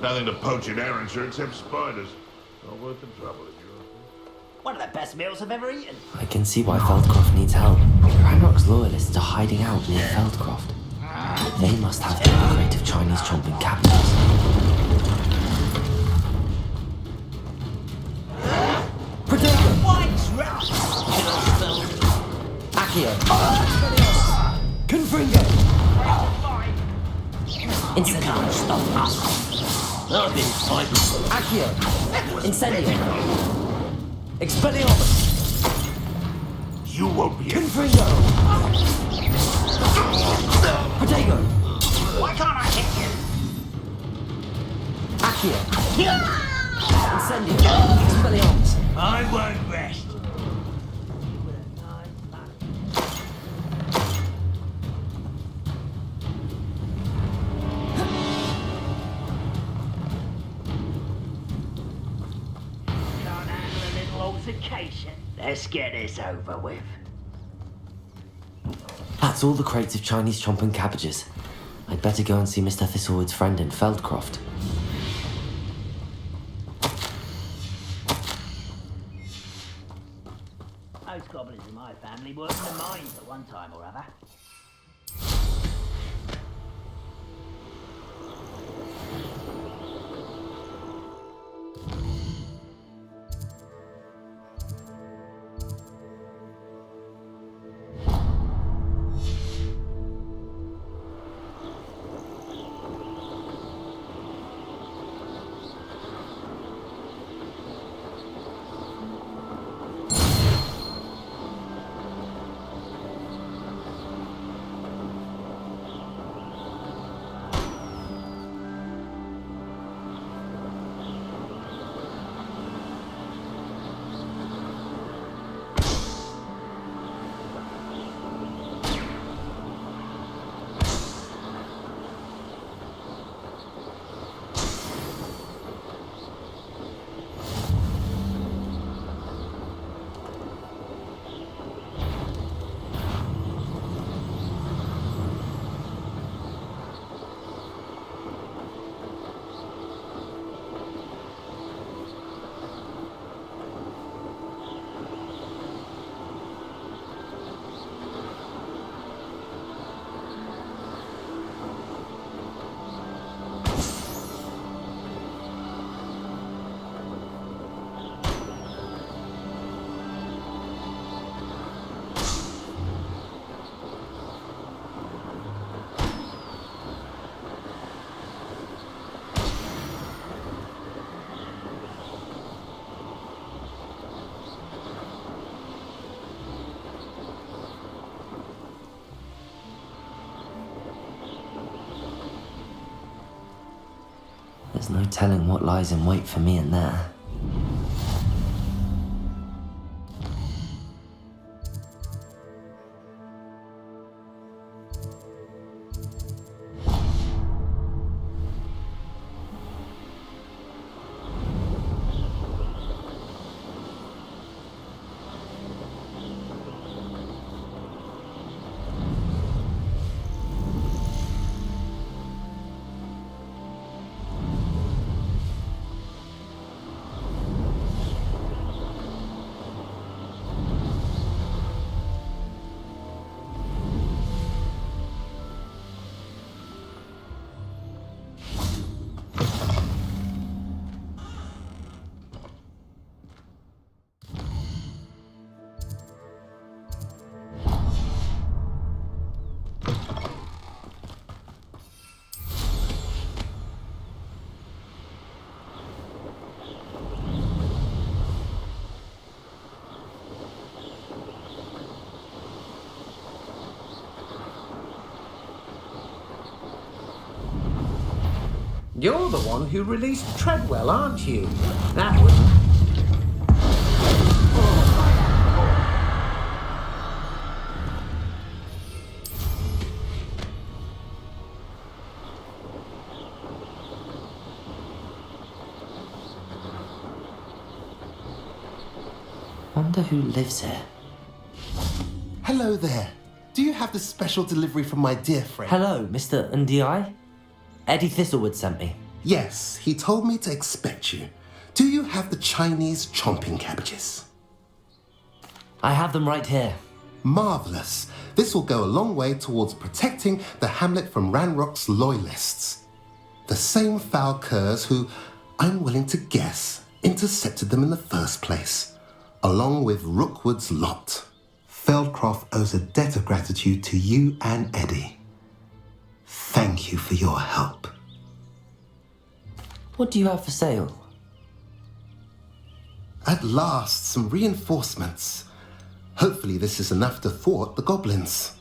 Nothing to poach in Arranshire except spiders. Not worth the trouble if you're... One of the best meals I've ever eaten. I can see why Feldcroft needs help. Ranrock's loyalists are hiding out near Feldcroft. They must have the crate of Chinese chomping cabbages. White's rats! Accio! Confringo! You can't stop us. I've been fighting. Accio! Incendio! Expelliarmus! You won't be... Confringo! Protego! Why can't I hit you? Accio! Incendio! Expelliarmus! I won't rest. Can't handle a little altercation. Let's get this over with. That's all the crates of Chinese chomping cabbages. I'd better go and see Mr. Thistlewood's friend in Feldcroft. Those goblins in my family worked in the mines at one time or other. There's no telling what lies in wait for me in there. You're the one who released Treadwell, aren't you? That was... Wonder who lives here. Hello there. Do you have the special delivery from my dear friend? Hello, Mr. Ndi? Eddie Thistlewood sent me. Yes, he told me to expect you. Do you have the Chinese chomping cabbages? I have them right here. Marvellous. This will go a long way towards protecting the hamlet from Ranrock's loyalists. The same foul curs who, I'm willing to guess, intercepted them in the first place, along with Rookwood's lot. Feldcroft owes a debt of gratitude to you and Eddie. Thank you for your help. What do you have for sale? At last, some reinforcements. Hopefully this is enough to thwart the goblins.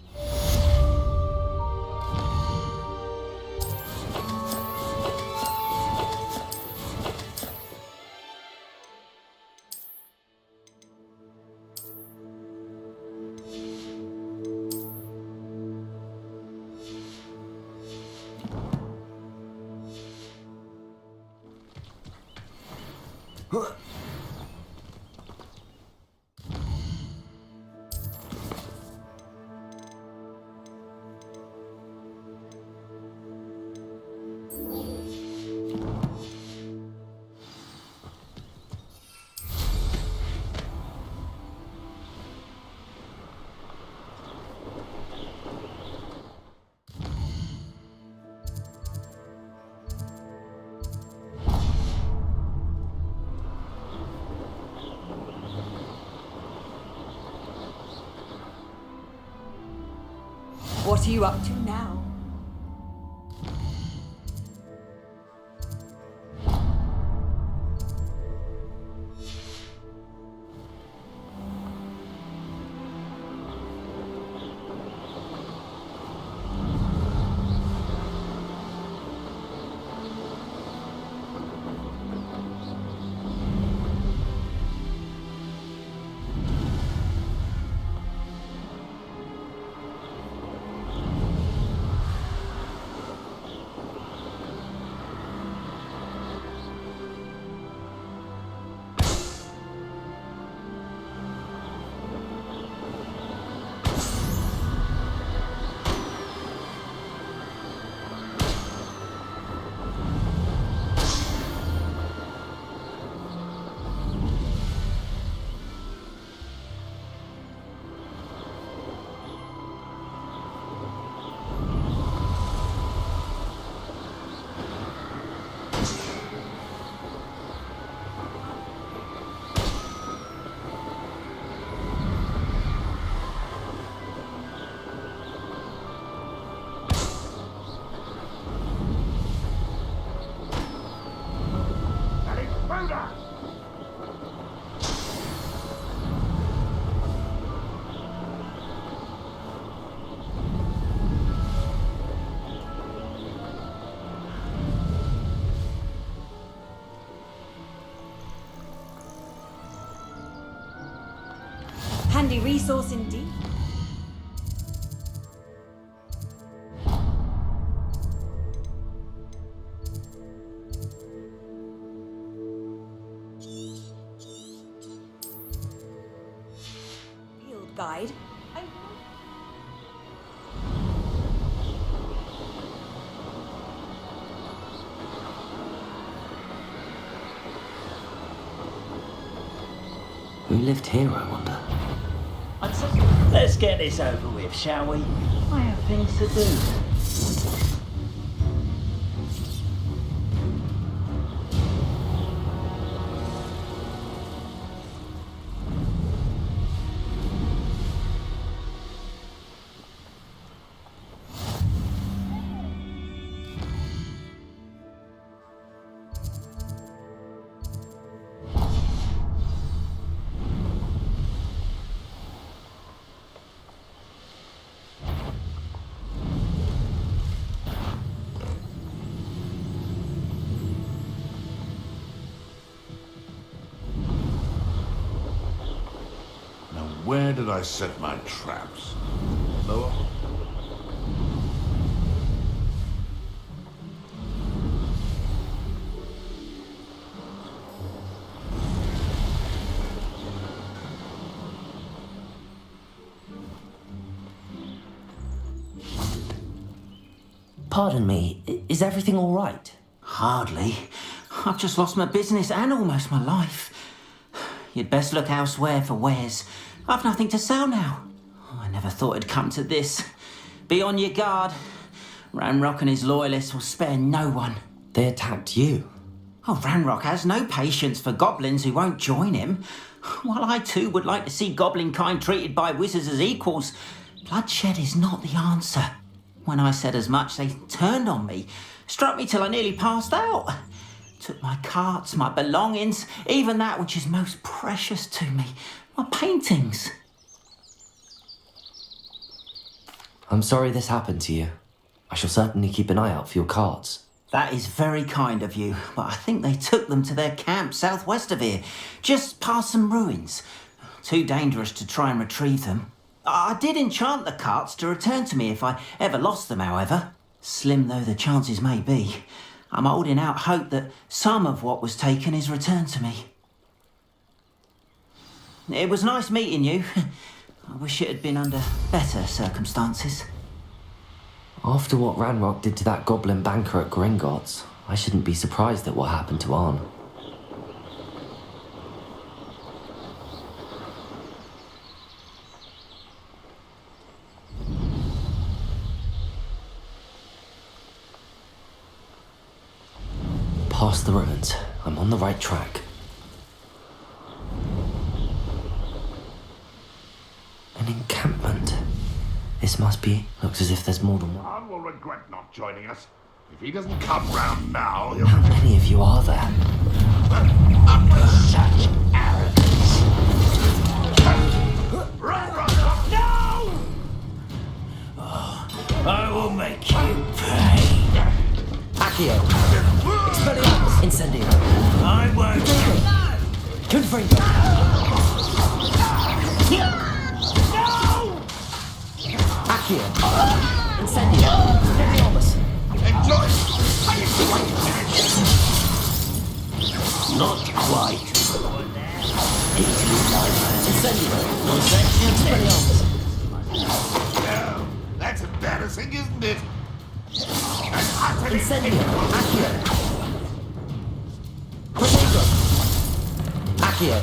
What are you up to now? handy resource indeed. Field guide. Who lived here, I wonder? I'd say, let's get this over with, shall we? I have things to do. Where did I set my traps? Lower? Pardon me, is everything all right? Hardly. I've just lost my business and almost my life. You'd best look elsewhere for wares. I've nothing to sell now. I never thought it'd come to this. Be on your guard. Ranrock and his loyalists will spare no one. They attacked you? Oh, Ranrock has no patience for goblins who won't join him. While I too would like to see goblin kind treated by wizards as equals, bloodshed is not the answer. When I said as much, they turned on me, struck me till I nearly passed out. Took my carts, my belongings, even that which is most precious to me, my paintings. I'm sorry this happened to you. I shall certainly keep an eye out for your cards. That is very kind of you, but I think they took them to their camp southwest of here, just past some ruins. Too dangerous to try and retrieve them. I did enchant the carts to return to me if I ever lost them, however. Slim though the chances may be, I'm holding out hope that some of what was taken is returned to me. It was nice meeting you. I wish it had been under better circumstances. After what Ranrock did to that goblin banker at Gringotts, I shouldn't be surprised at what happened to Arn. Past the ruins. I'm on the right track. An encampment. This must be... Looks as if there's more than one. Arn will regret not joining us. If he doesn't come round now, he'll... How many of you are there? Up with such arrogance! Run, run, run! No! I will make you pay. Accio! Expelliarmus! Incendio! I won't. Confringo! Accio! Incendio! Expelliarmus! Enjoy! Not quite. Incendio! Expelliarmus! No, that's embarrassing, isn't it? Incendio! Accio! Procie! Accio!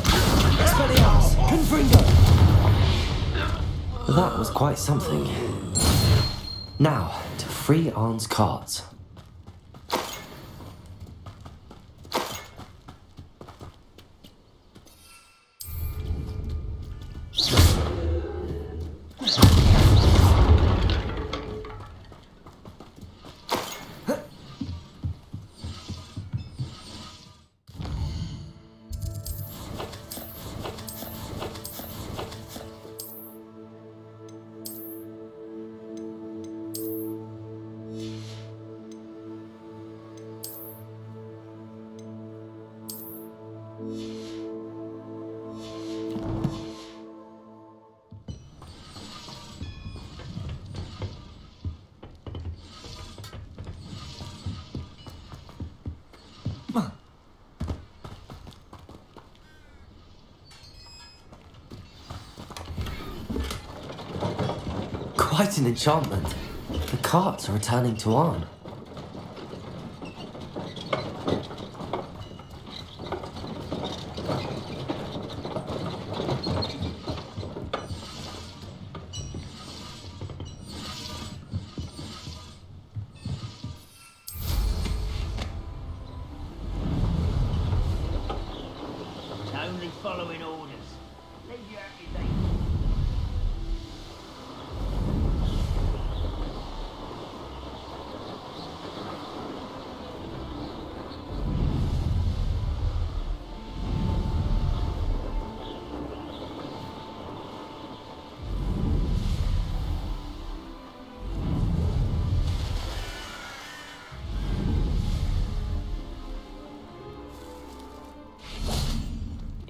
Expelliarmus! Confringo! That was quite something. Now, to free Arn's cards. quite an enchantment. The carts are returning to Arn. Only following orders. Leave you happy, mate.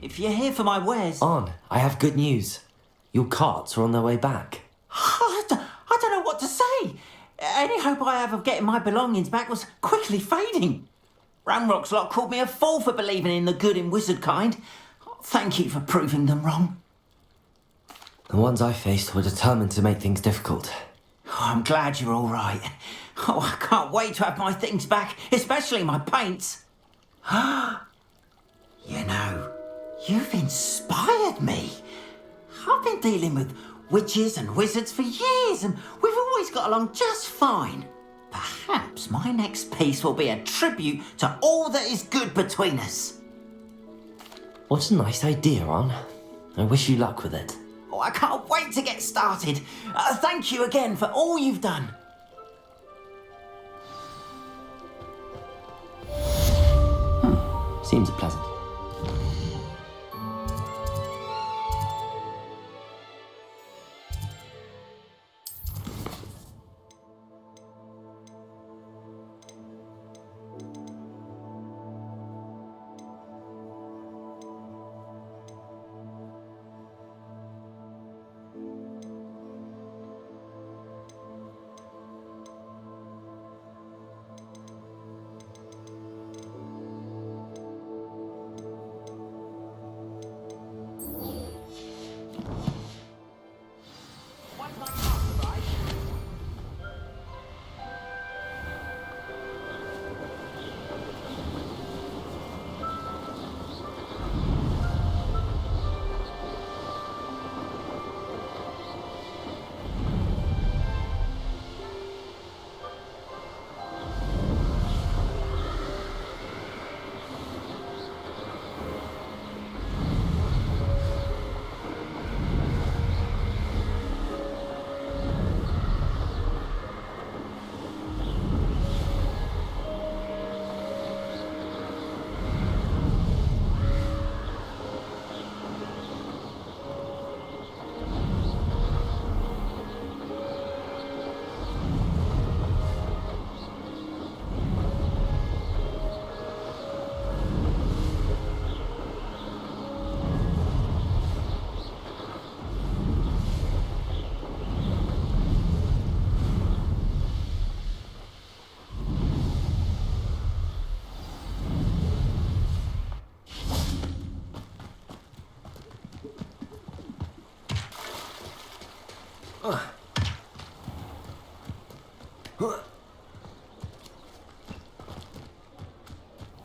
If you're here for my wares... Arn, I have good news. Your carts are on their way back. I don't know what to say. Any hope I have of getting my belongings back was quickly fading. Ranrock's lot called me a fool for believing in the good in wizard kind. Thank you for proving them wrong. The ones I faced were determined to make things difficult. Oh, I'm glad you're all right. Oh, I can't wait to have my things back, especially my paints. You know, you've inspired me. I've been dealing with witches and wizards for years, and we've always got along just fine. Perhaps my next piece will be a tribute to all that is good between us. What a nice idea, Arn. I wish you luck with it. Oh, I can't wait to get started. Thank you again for all you've done. Seems pleasant.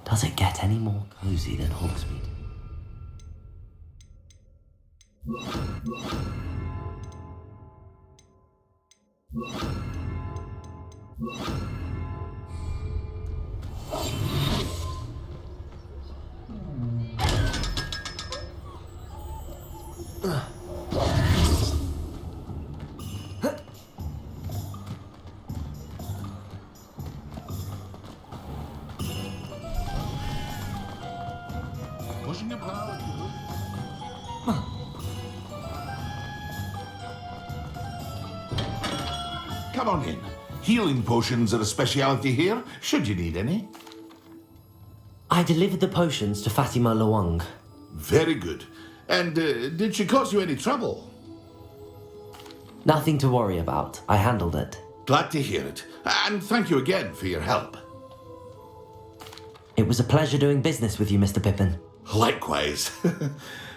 Does it get any more cozy than Hogsmeade? Come on in. Healing potions are a speciality here, should you need any. I delivered the potions to Fatima Luang. Very good. And did she cause you any trouble? Nothing to worry about. I handled it. Glad to hear it. And thank you again for your help. It was a pleasure doing business with you, Mr. Pippin. Likewise.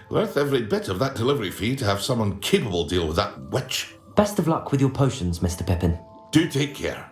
Worth every bit of that delivery fee to have someone capable deal with that witch. Best of luck with your potions, Mr. Pippin. Do take care.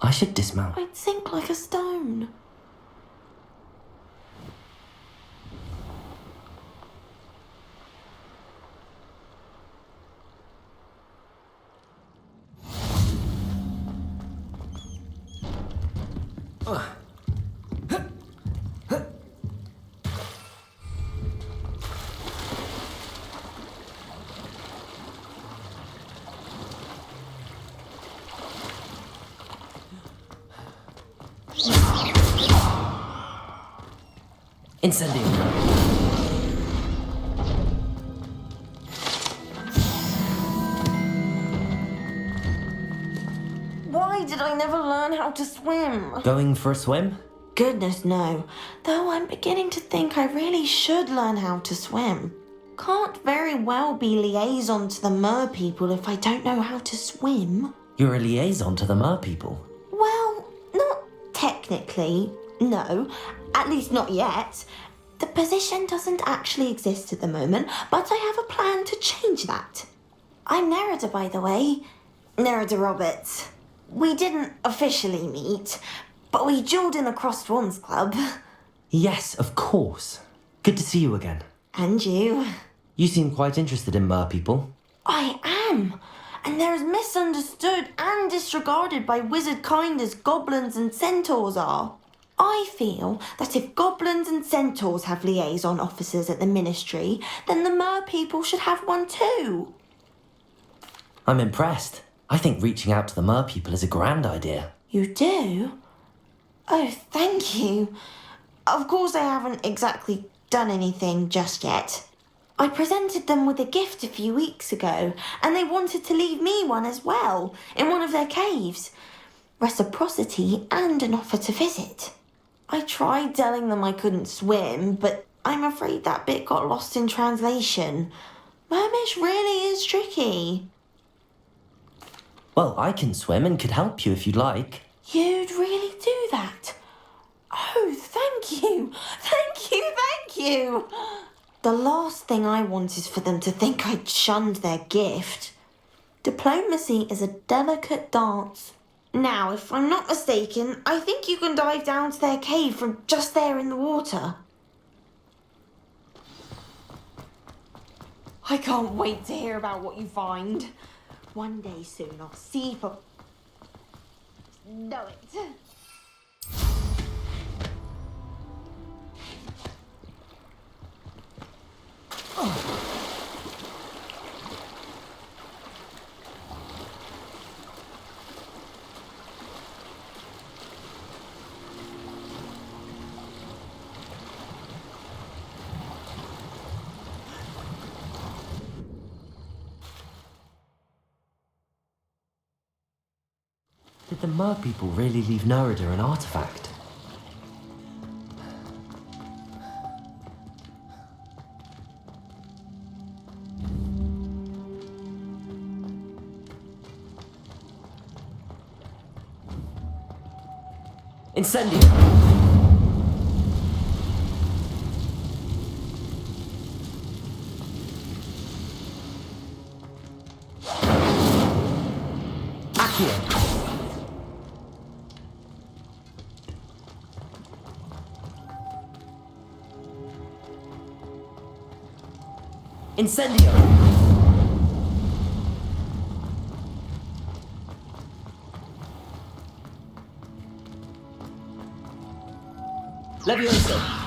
I should dismount. I'd sink like a stone. Incendio. Why did I never learn how to swim? Going for a swim? Goodness, no. Though I'm beginning to think I really should learn how to swim. Can't very well be liaison to the mer people if I don't know how to swim. You're a liaison to the mer people. Well, not technically, no. At least not yet. The position doesn't actually exist at the moment, but I have a plan to change that. I'm Nerida, by the way. Nerida Roberts. We didn't officially meet, but we duelled in the Crossed Swans Club. Yes, of course. Good to see you again. And you. You seem quite interested in mer people. I am. And they're as misunderstood and disregarded by wizard kind as goblins and centaurs are. I feel that if goblins and centaurs have liaison officers at the ministry, then the mer people should have one too. I'm impressed. I think reaching out to the mer people is a grand idea. You do? Oh, thank you. Of course I haven't exactly done anything just yet. I presented them with a gift a few weeks ago, and they wanted to leave me one as well, in one of their caves. Reciprocity and an offer to visit. I tried telling them I couldn't swim, but I'm afraid that bit got lost in translation. Mermish really is tricky. Well, I can swim and could help you if you'd like. You'd really do that? Oh, thank you. Thank you, thank you. The last thing I want is for them to think I'd shunned their gift. Diplomacy is a delicate dance. Now, if I'm not mistaken, I think you can dive down to their cave from just there in the water. I can't wait to hear about what you find. One day soon I'll see if I know it. Did the mer people really leave Nerida an artifact? Incendio! Accio! Incendio! Levioso!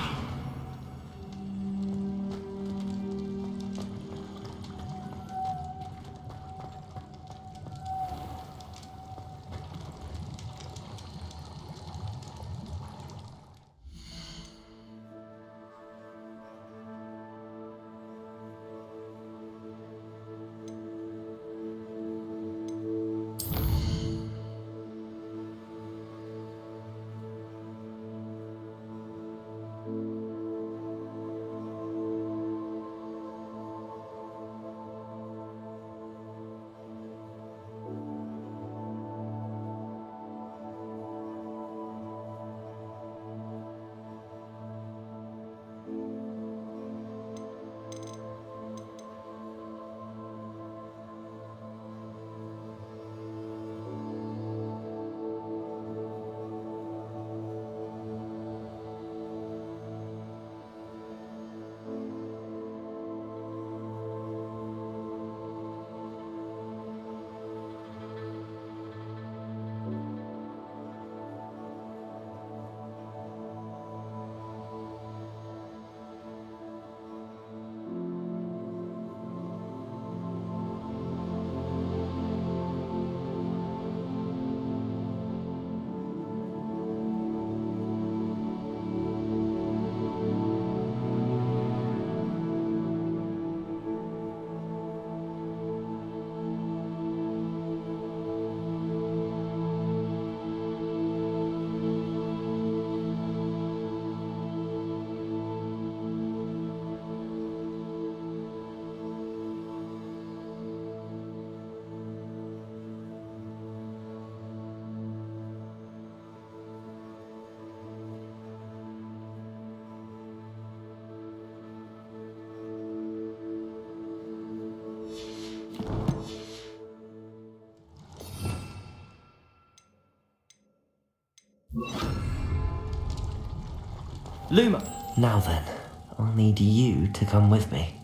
Luma! Now then, I'll need you to come with me.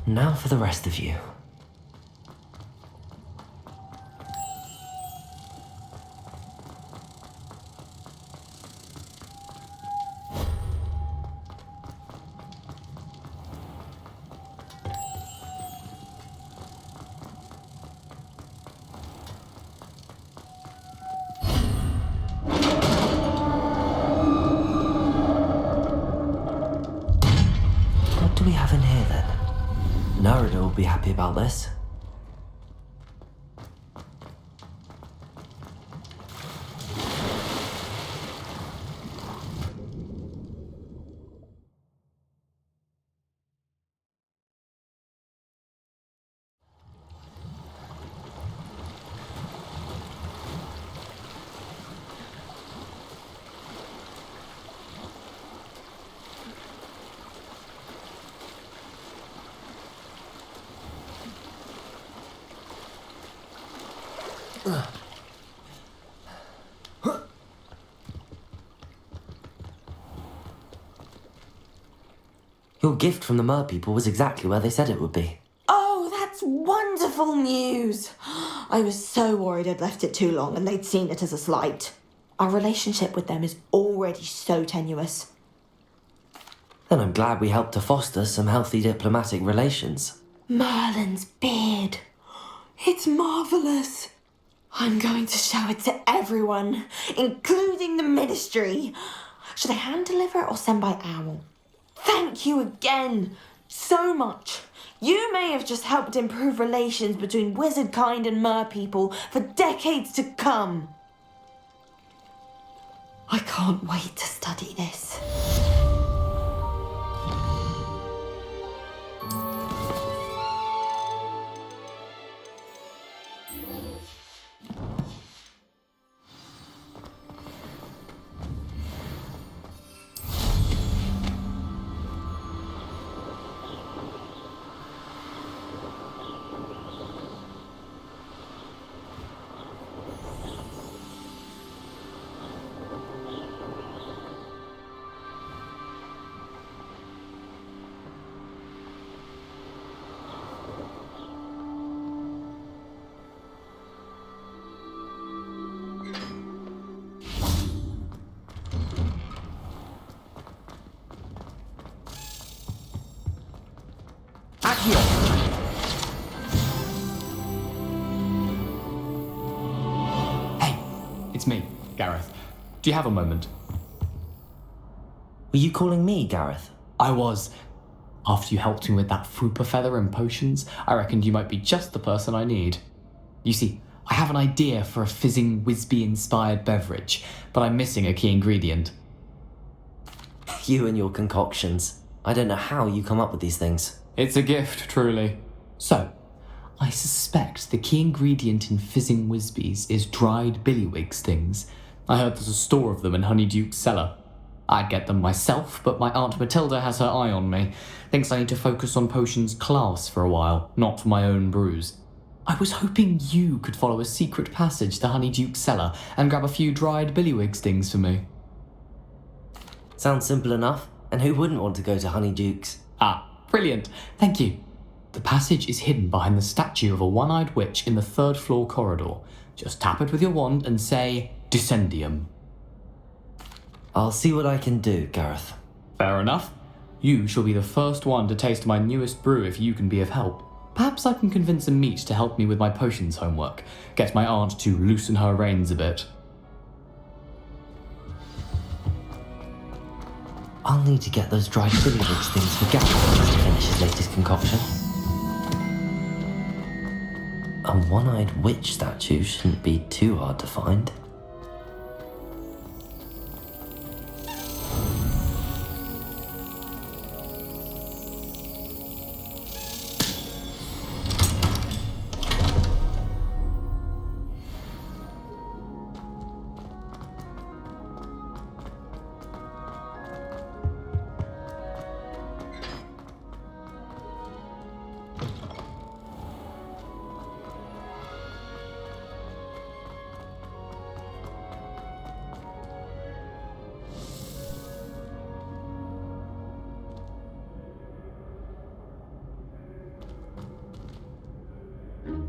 Now for the rest of you. What do we have in here then? Narada will be happy about this. Your gift from the Mer people was exactly where they said it would be. Oh, that's wonderful news! I was so worried I'd left it too long and they'd seen it as a slight. Our relationship with them is already so tenuous. Then I'm glad we helped to foster some healthy diplomatic relations. Merlin's beard. It's marvellous. I'm going to show it to everyone, including the ministry. Should I hand deliver it or send by owl? Thank you again so much. You may have just helped improve relations between wizard kind and mer people for decades to come. I can't wait to study this. Gareth. Do you have a moment? Were you calling me, Gareth? I was. After you helped me with that fupa feather and potions, I reckoned you might be just the person I need. You see, I have an idea for a fizzing Wisby-inspired beverage, but I'm missing a key ingredient. You and your concoctions. I don't know how you come up with these things. It's a gift, truly. So, I suspect the key ingredient in fizzing Wisbies is dried billywig stings. I heard there's a store of them in Honeyduke's cellar. I'd get them myself, but my Aunt Matilda has her eye on me. Thinks I need to focus on potions class for a while, not for my own brews. I was hoping you could follow a secret passage to Honeyduke's cellar and grab a few dried billywig stings for me. Sounds simple enough, and who wouldn't want to go to Honeyduke's? Ah, brilliant. Thank you. The passage is hidden behind the statue of a one-eyed witch in the 3rd floor corridor. Just tap it with your wand and say, Descendium. I'll see what I can do, Gareth. Fair enough. You shall be the first one to taste my newest brew if you can be of help. Perhaps I can convince a meat to help me with my potions homework. Get my aunt to loosen her reins a bit. I'll need to get those dried billywig things for Gareth to finish his latest concoction. A one-eyed witch statue shouldn't be too hard to find.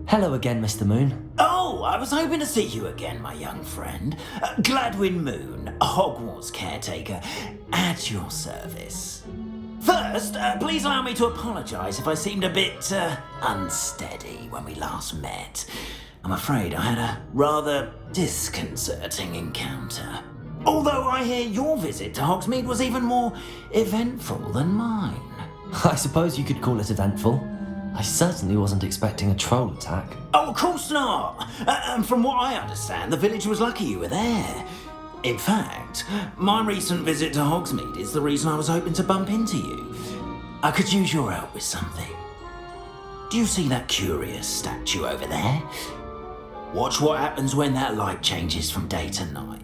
Hello again, Mr. Moon. Oh, I was hoping to see you again, my young friend. Gladwin Moon, Hogwarts caretaker, at your service. First, please allow me to apologise if I seemed a bit unsteady when we last met. I'm afraid I had a rather disconcerting encounter. Although I hear your visit to Hogsmeade was even more eventful than mine. I suppose you could call it eventful. I certainly wasn't expecting a troll attack. Oh, of course not. And from what I understand, the village was lucky you were there. In fact, my recent visit to Hogsmeade is the reason I was hoping to bump into you. I could use your help with something. Do you see that curious statue over there? Watch what happens when that light changes from day to night.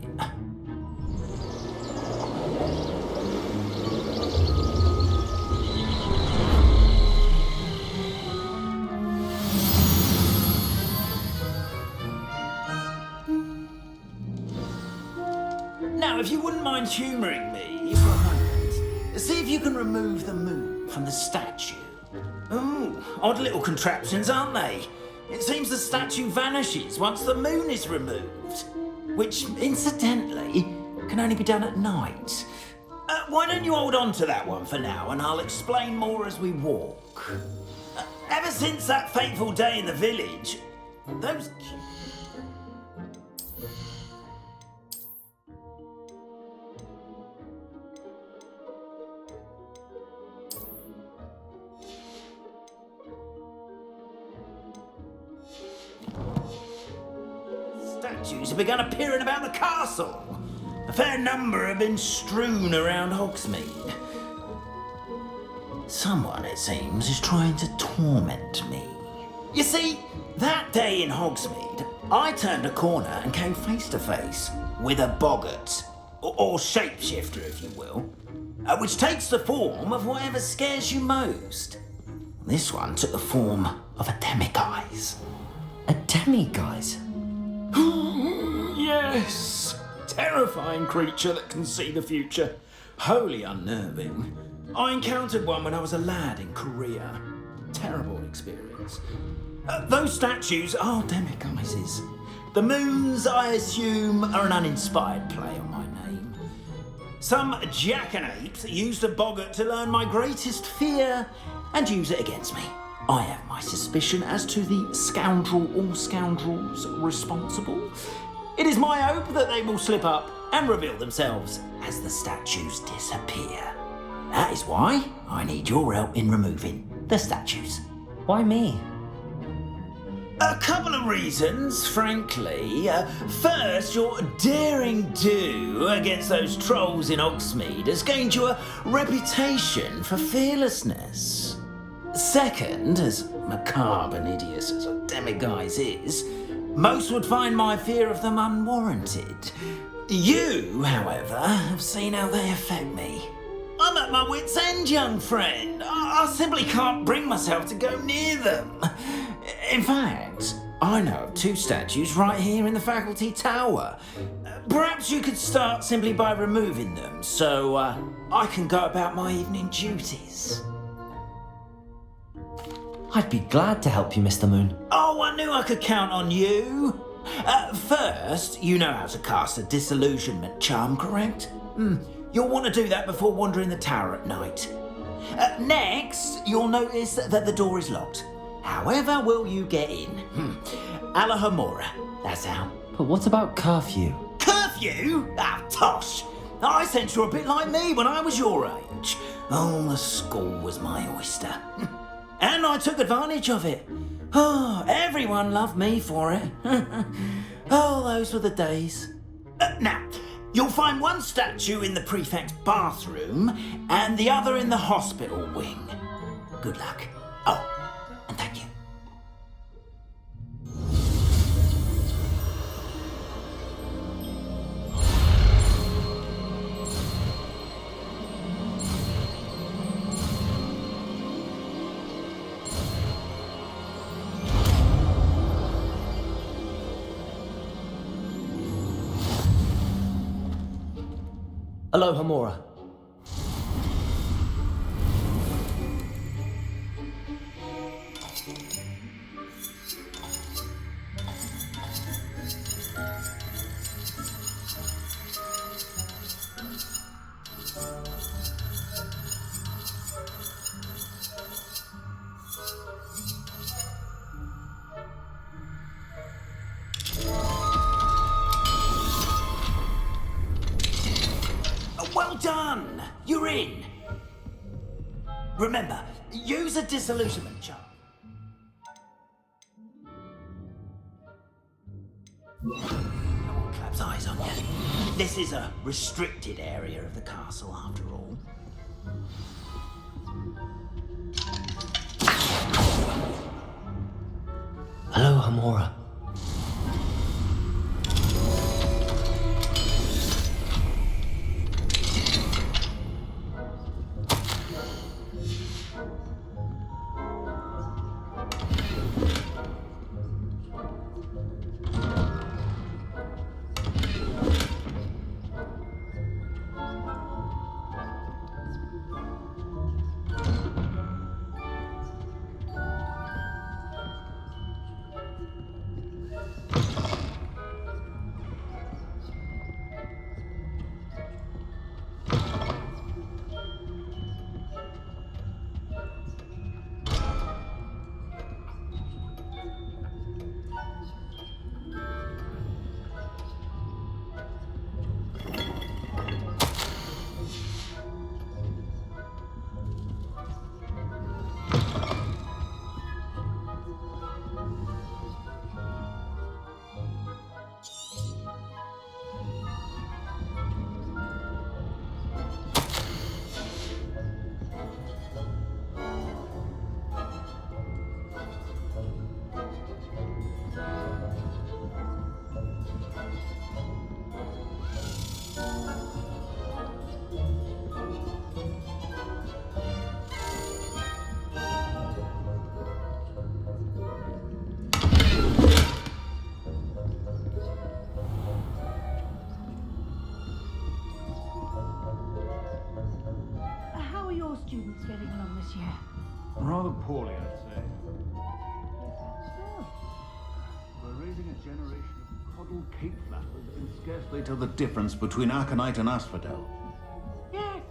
Now, if you wouldn't mind humouring me for a moment, see if you can remove the moon from the statue. Ooh, odd little contraptions, aren't they? It seems the statue vanishes once the moon is removed, which, incidentally, can only be done at night. Why don't you hold on to that one for now, and I'll explain more as we walk. Ever since that fateful day in the village, those... statues have begun appearing about the castle. A fair number have been strewn around Hogsmeade. Someone, it seems, is trying to torment me. You see, that day in Hogsmeade, I turned a corner and came face to face with a boggart, or shapeshifter, if you will, which takes the form of whatever scares you most. This one took the form of a demiguise. A demiguise? Yes! Terrifying creature that can see the future. Wholly unnerving. I encountered one when I was a lad in Korea. Terrible experience. Those statues are demiguises. The moons, I assume, are an uninspired play on my name. Some jackanapes used a boggart to learn my greatest fear and use it against me. I have my suspicion as to the scoundrel or scoundrels responsible. It is my hope that they will slip up and reveal themselves as the statues disappear. That is why I need your help in removing the statues. Why me? A couple of reasons, frankly. First, your daring do against those trolls in Hogsmeade has gained you a reputation for fearlessness. Second, as macabre and hideous as a demiguise is, most would find my fear of them unwarranted. You, however, have seen how they affect me. I'm at my wit's end, young friend. I simply can't bring myself to go near them. In fact, I know of 2 statues right here in the faculty tower. Perhaps you could start simply by removing them so I can go about my evening duties. I'd be glad to help you, Mr. Moon. Oh, I knew I could count on you. First, you know how to cast a disillusionment charm, correct? You'll want to do that before wandering the tower at night. Next, you'll notice that the door is locked. However will you get in? Alahomora, that's how. But what about curfew? Curfew? Ah, tosh. I sense you're a bit like me when I was your age. Oh, the school was my oyster. And I took advantage of it. Oh, everyone loved me for it. Oh, those were the days. Now, you'll find one statue in the prefect's bathroom and the other in the hospital wing. Good luck. Oh, and thank you. Alohomora. Well done! You're in! Remember, use a disillusionment charm. No one claps eyes on you. This is a restricted area of the castle, after all. Alohomora. Students getting along this year? Rather poorly, I'd say. We're raising a generation of coddled cape flappers who can scarcely tell the difference between aconite and asphodel. Yes,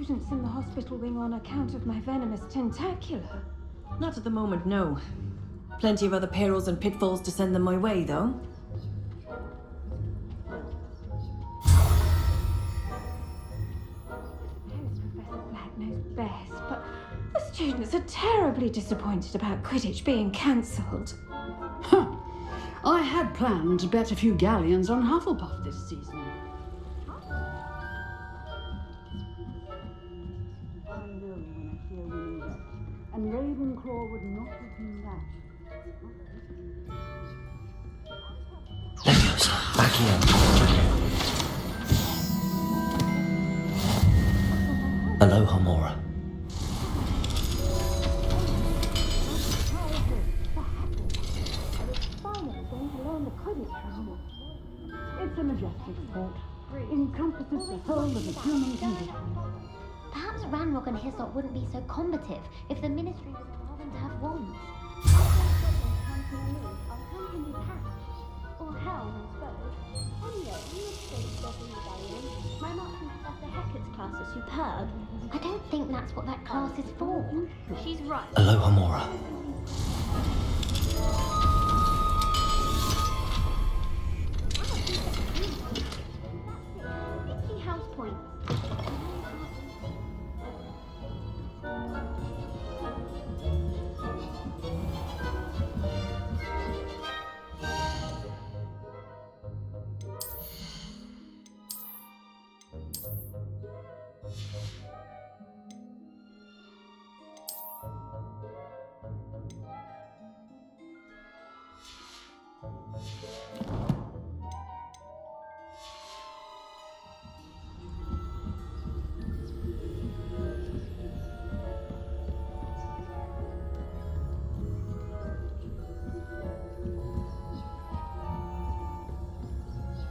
students in the hospital wing on account of my venomous tentacular. Not at the moment, no. Plenty of other perils and pitfalls to send them my way, though. Professor Black knows best, but the students are terribly disappointed about Quidditch being cancelled. I had planned to bet a few galleons on Hufflepuff this season. I know when I hear winning bets, and Ravenclaw would not have been that. Bagian. Aloha Mora. It's a majestic sport. Encompasses the whole of the human condition. Perhaps Ranrock and Hislop wouldn't be so combative if the Ministry would allow them to have wands. Or hell, I suppose. Anyway, you would say studying Rebellion. My marks in Professor Hecat's class are superb. I don't think that's what that class is for. She's right. Aloha Mora. Key house points.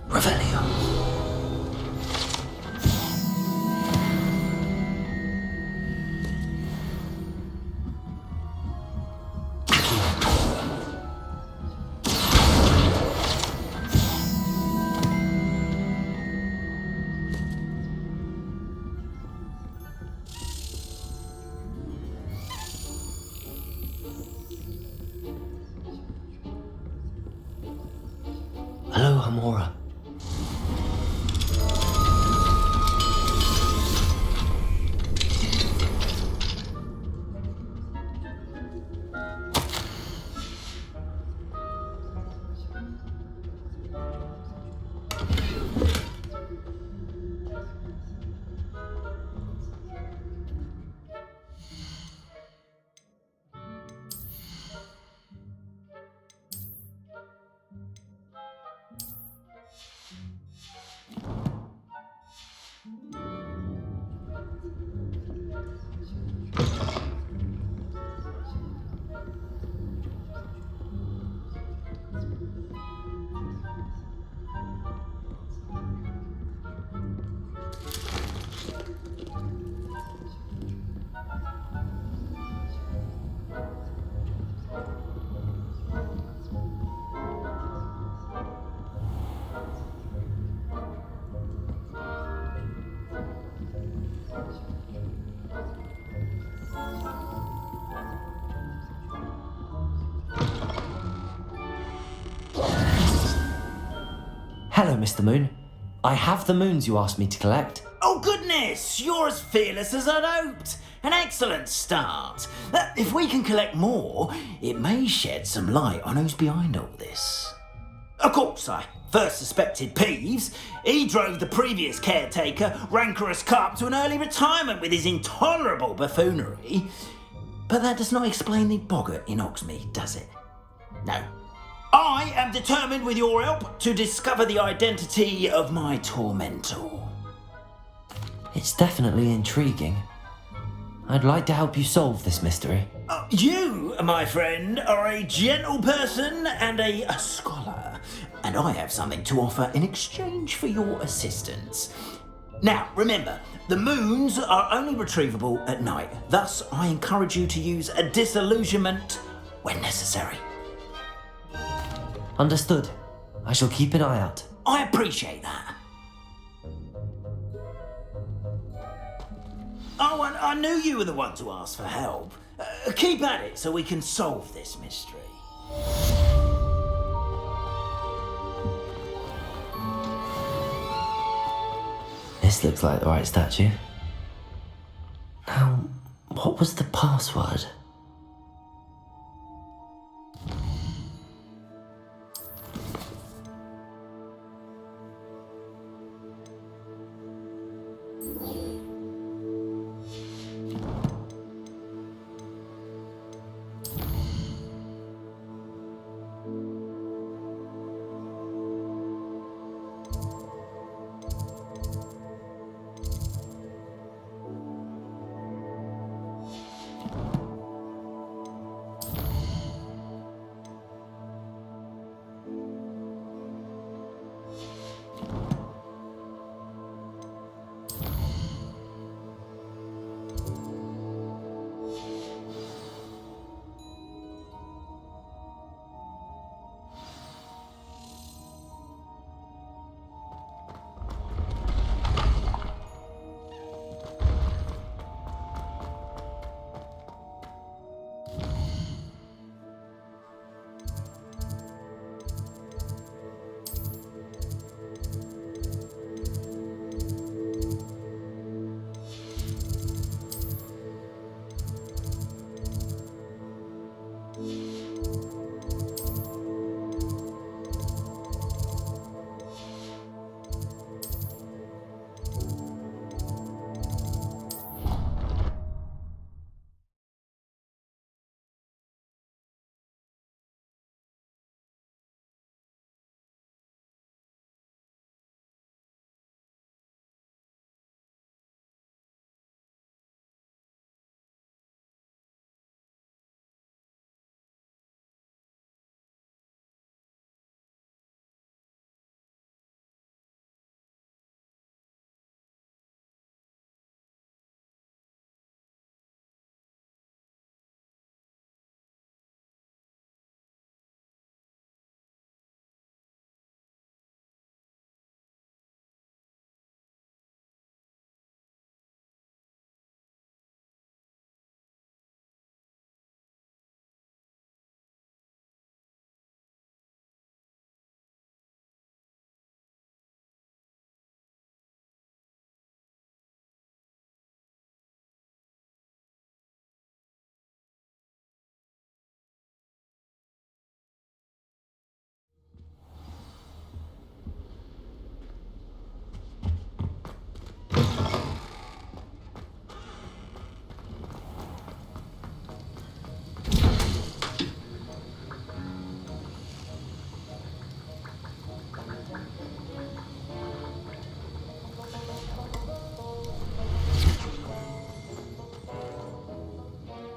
Revelio. Aloha Mora. Hello, Mr. Moon. I have the moons you asked me to collect. Oh goodness, you're as fearless as I'd hoped. An excellent start. If we can collect more, it may shed some light on who's behind all this. Of course, I first suspected Peeves. He drove the previous caretaker, Rancorous Carp, to an early retirement with his intolerable buffoonery. But that does not explain the boggart in Oxmead, does it? No. I am determined, with your help, to discover the identity of my tormentor. It's definitely intriguing. I'd like to help you solve this mystery. You, my friend, are a gentle person and a scholar, and I have something to offer in exchange for your assistance. Now, remember, the moons are only retrievable at night. Thus, I encourage you to use a disillusionment when necessary. Understood. I shall keep an eye out. I appreciate that. Oh, I knew you were the one to ask for help. Keep at it so we can solve this mystery. This looks like the right statue. Now, what was the password?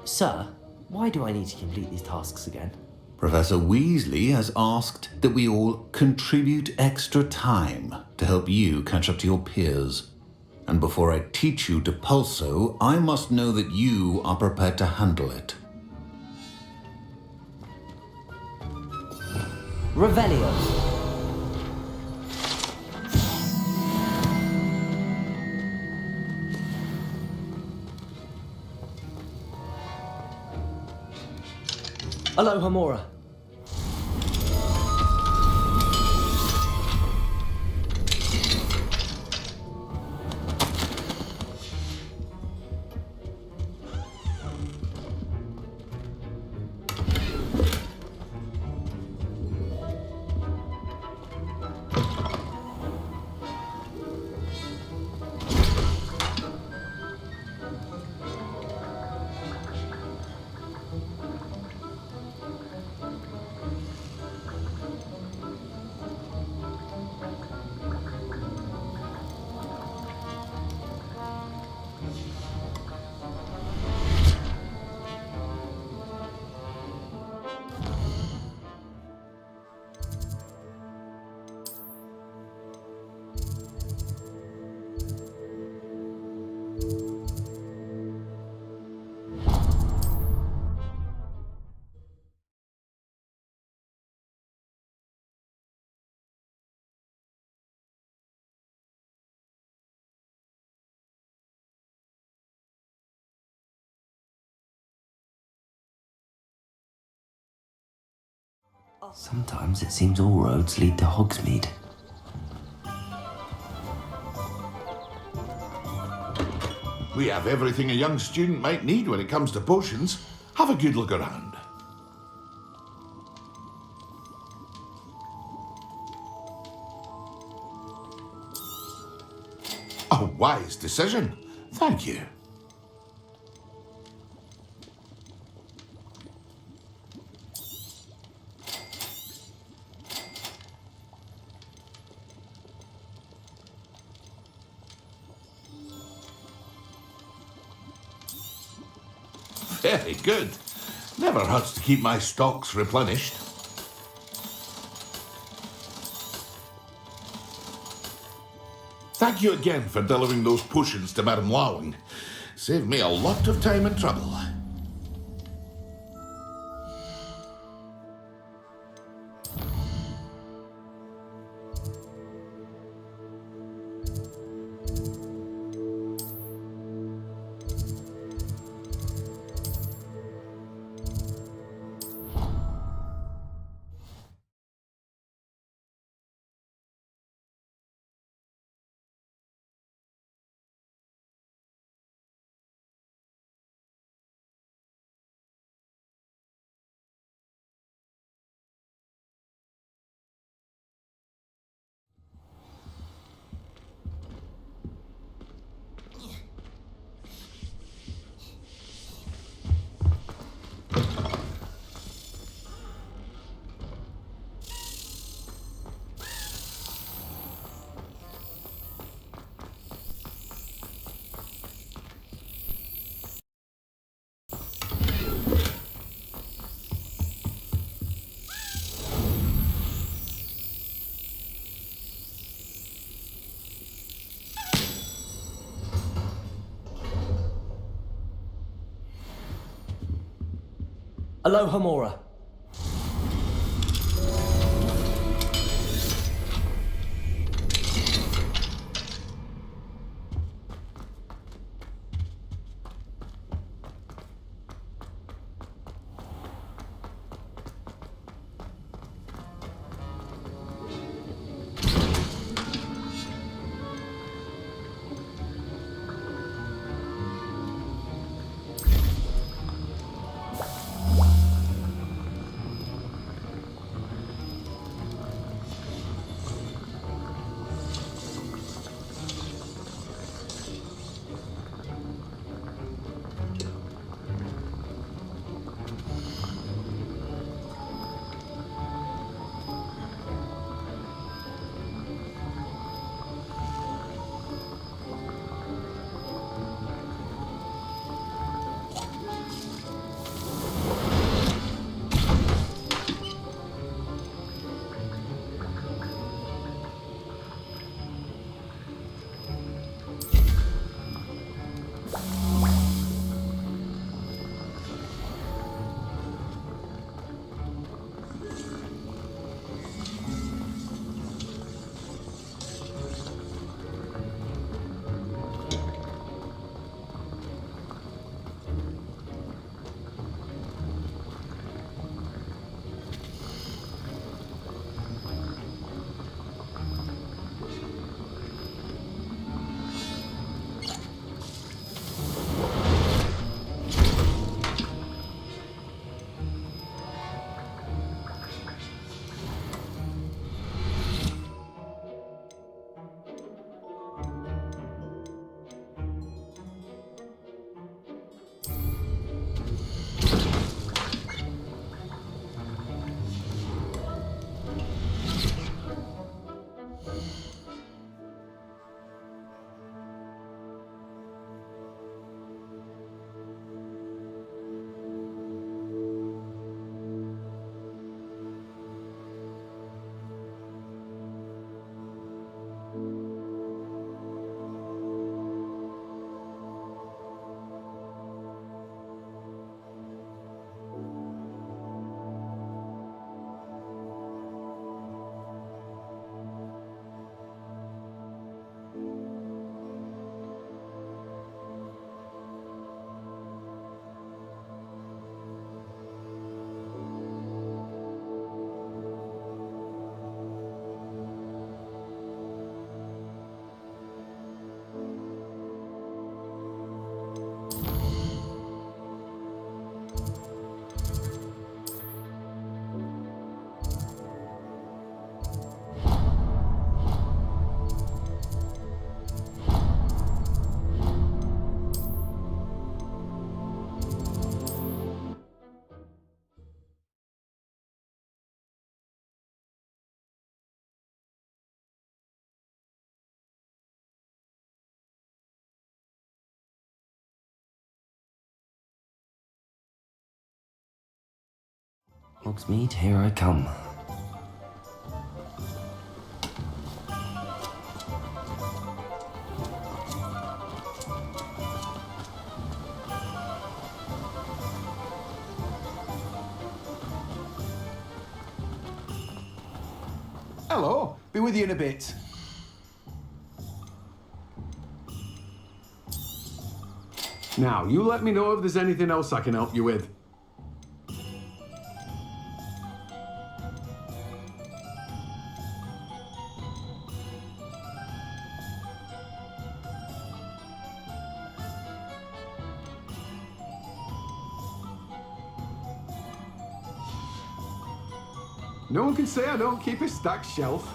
Sir, why do I need to complete these tasks again? Professor Weasley has asked that we all contribute extra time to help you catch up to your peers. And before I teach you to pulso, I must know that you are prepared to handle it. Revelio. Aloha Mora. Sometimes it seems all roads lead to Hogsmeade. We have everything a young student might need when it comes to potions. Have a good look around. A wise decision. Thank you. Very good. Never hurts to keep my stocks replenished. Thank you again for delivering those potions to Madame Lowing. Saved me a lot of time and trouble. Aloha Mora. Hogsmeade, here I come. Hello, be with you in a bit. Now, you let me know if there's anything else I can help you with. No one can say I don't keep a stacked shelf.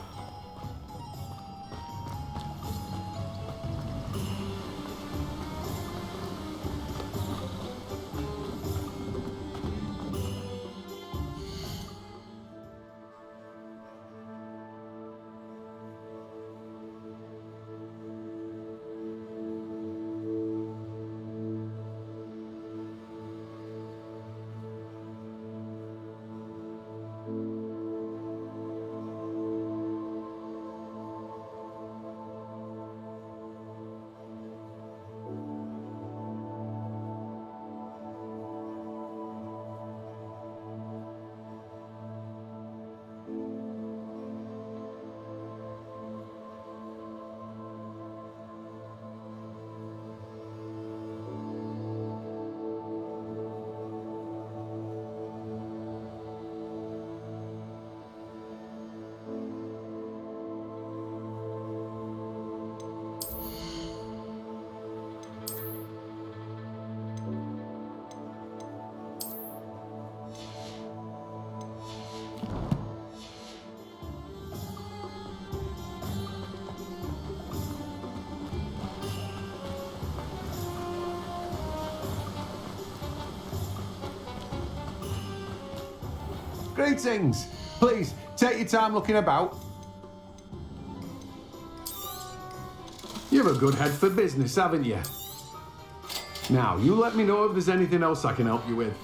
Greetings. Please, take your time looking about. You have a good head for business, haven't you? Now, you let me know if there's anything else I can help you with.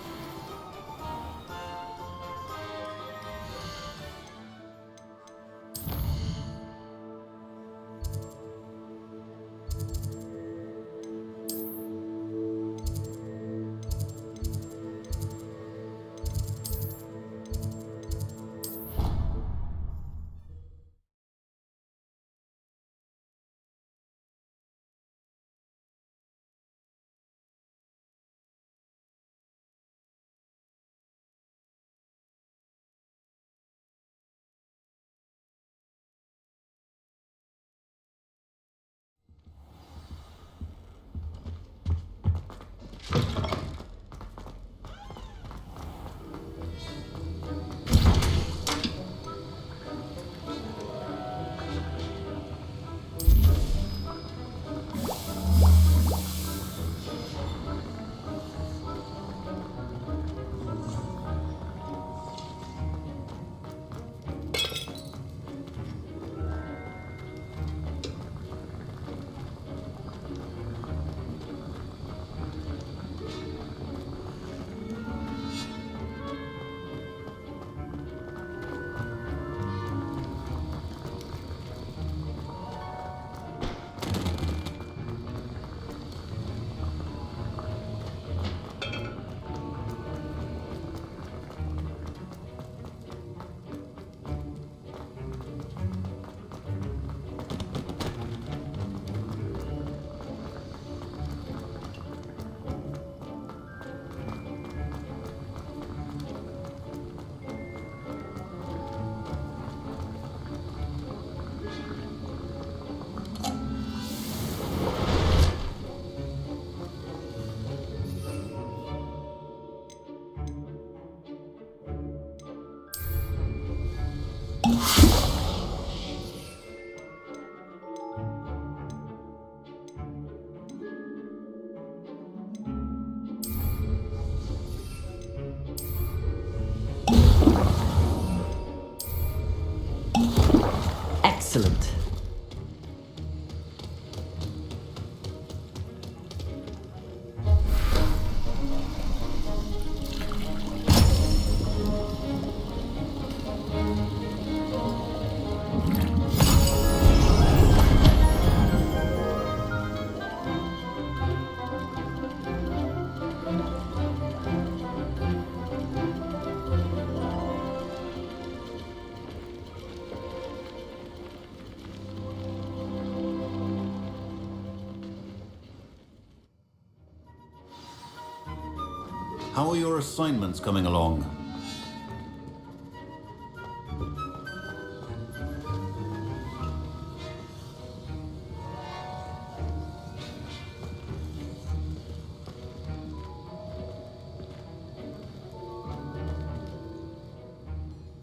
How are your assignments coming along?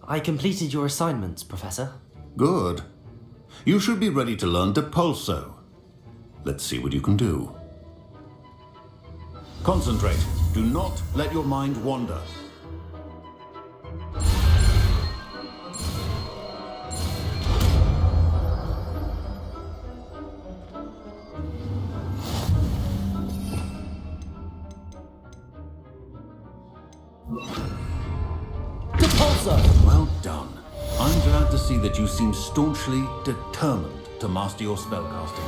I completed your assignments, Professor. Good. You should be ready to learn Depulso. Let's see what you can do. Concentrate. Do not let your mind wander. Well done. I'm glad to see that you seem staunchly determined to master your spellcasting.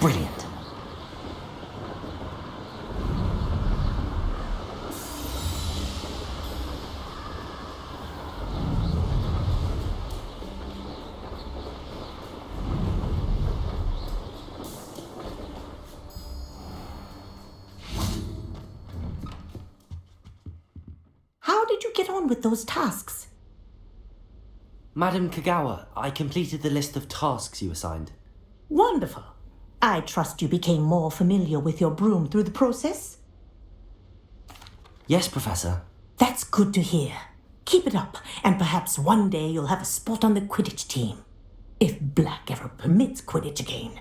Brilliant. How did you get on with those tasks? Madam Kagawa, I completed the list of tasks you assigned. Wonderful. I trust you became more familiar with your broom through the process? Yes, Professor. That's good to hear. Keep it up, and perhaps one day you'll have a spot on the Quidditch team. If Black ever permits Quidditch again.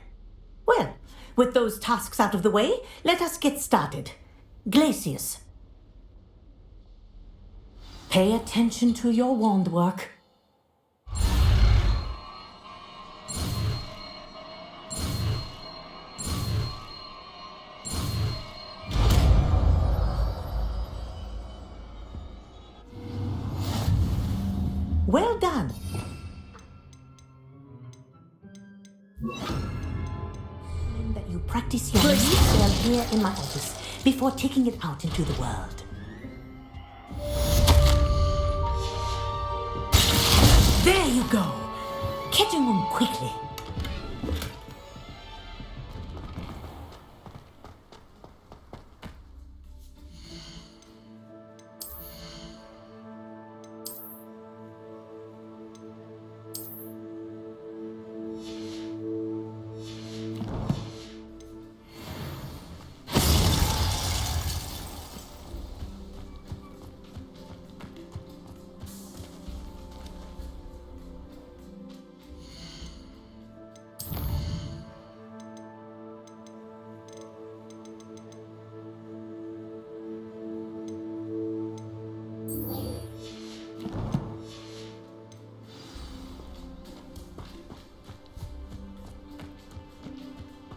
Well, with those tasks out of the way, let us get started. Glacius. Pay attention to your wand work. Well done. That you practice your spell here in my office before taking it out into the world. There you go. Catching them quickly.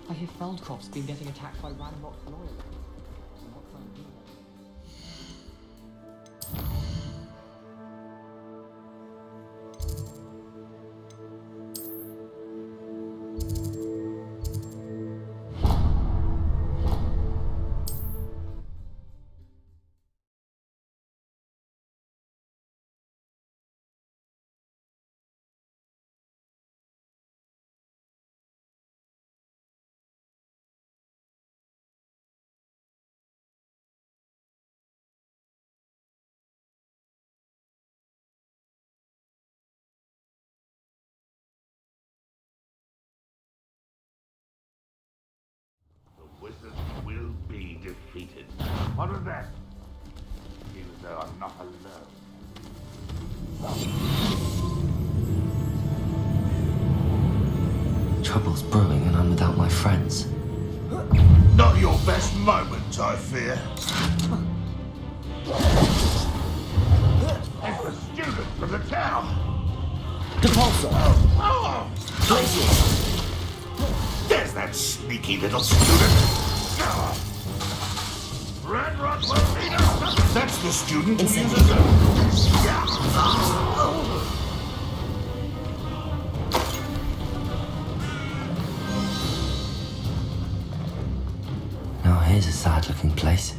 I hear Feldkopf's been getting attacked by Ranrock's loyalists. What can I do? defeated. What of that? Even though I'm not alone. Trouble's brewing and I'm without my friends. Not your best moment, I fear. It's the student from the town. Depulso. Oh. Glacius. There's that sneaky little student. Red Rock will lead us. That's the student who uses Now here's a sad-looking place.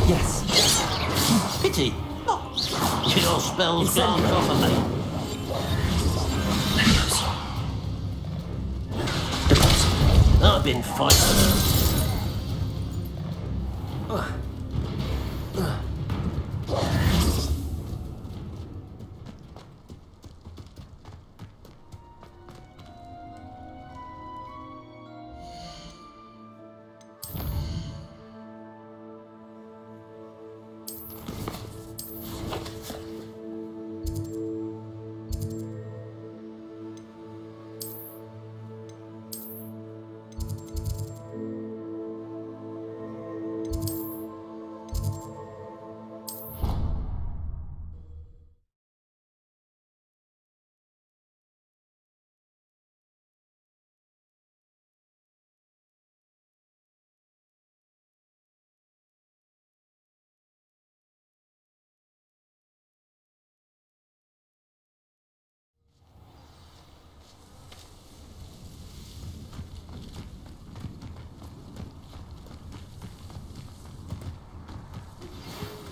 Yes. Pity. Your spell's gone off of me. I've been fighting.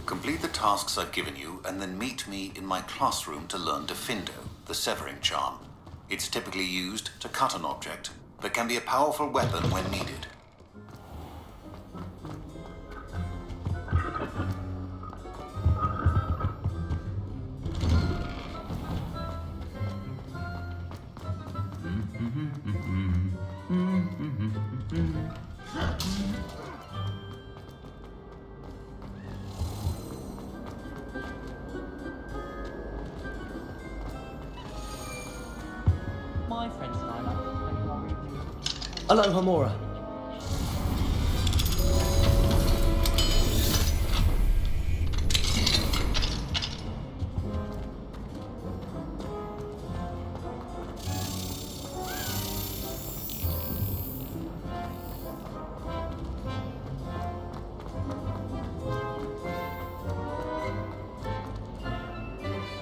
Complete the tasks I've given you, and then meet me in my classroom to learn Defindo, the severing charm. It's typically used to cut an object, but can be a powerful weapon when needed. My friends and I like to play Mario. Aloha, Mora.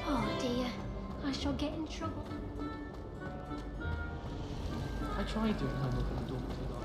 Oh dear, I shall get in trouble. I tried doing homework in the dorm too long.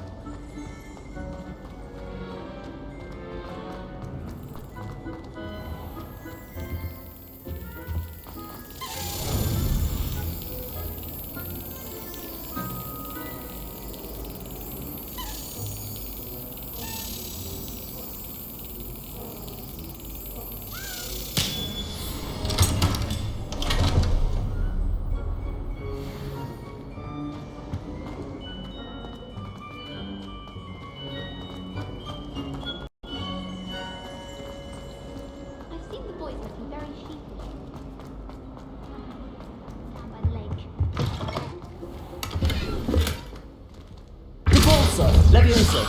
Levioso.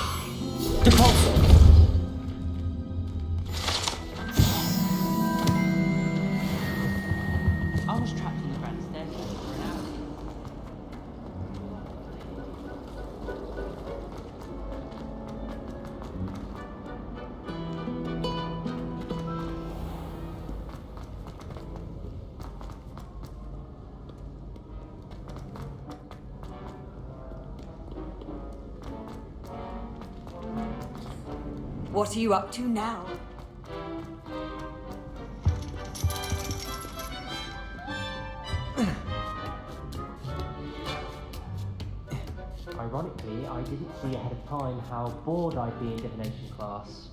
Depulso. I was trapped in the grand staircase for an hour. What are you up to now? Ironically, I didn't see ahead of time how bored I'd be in divination class.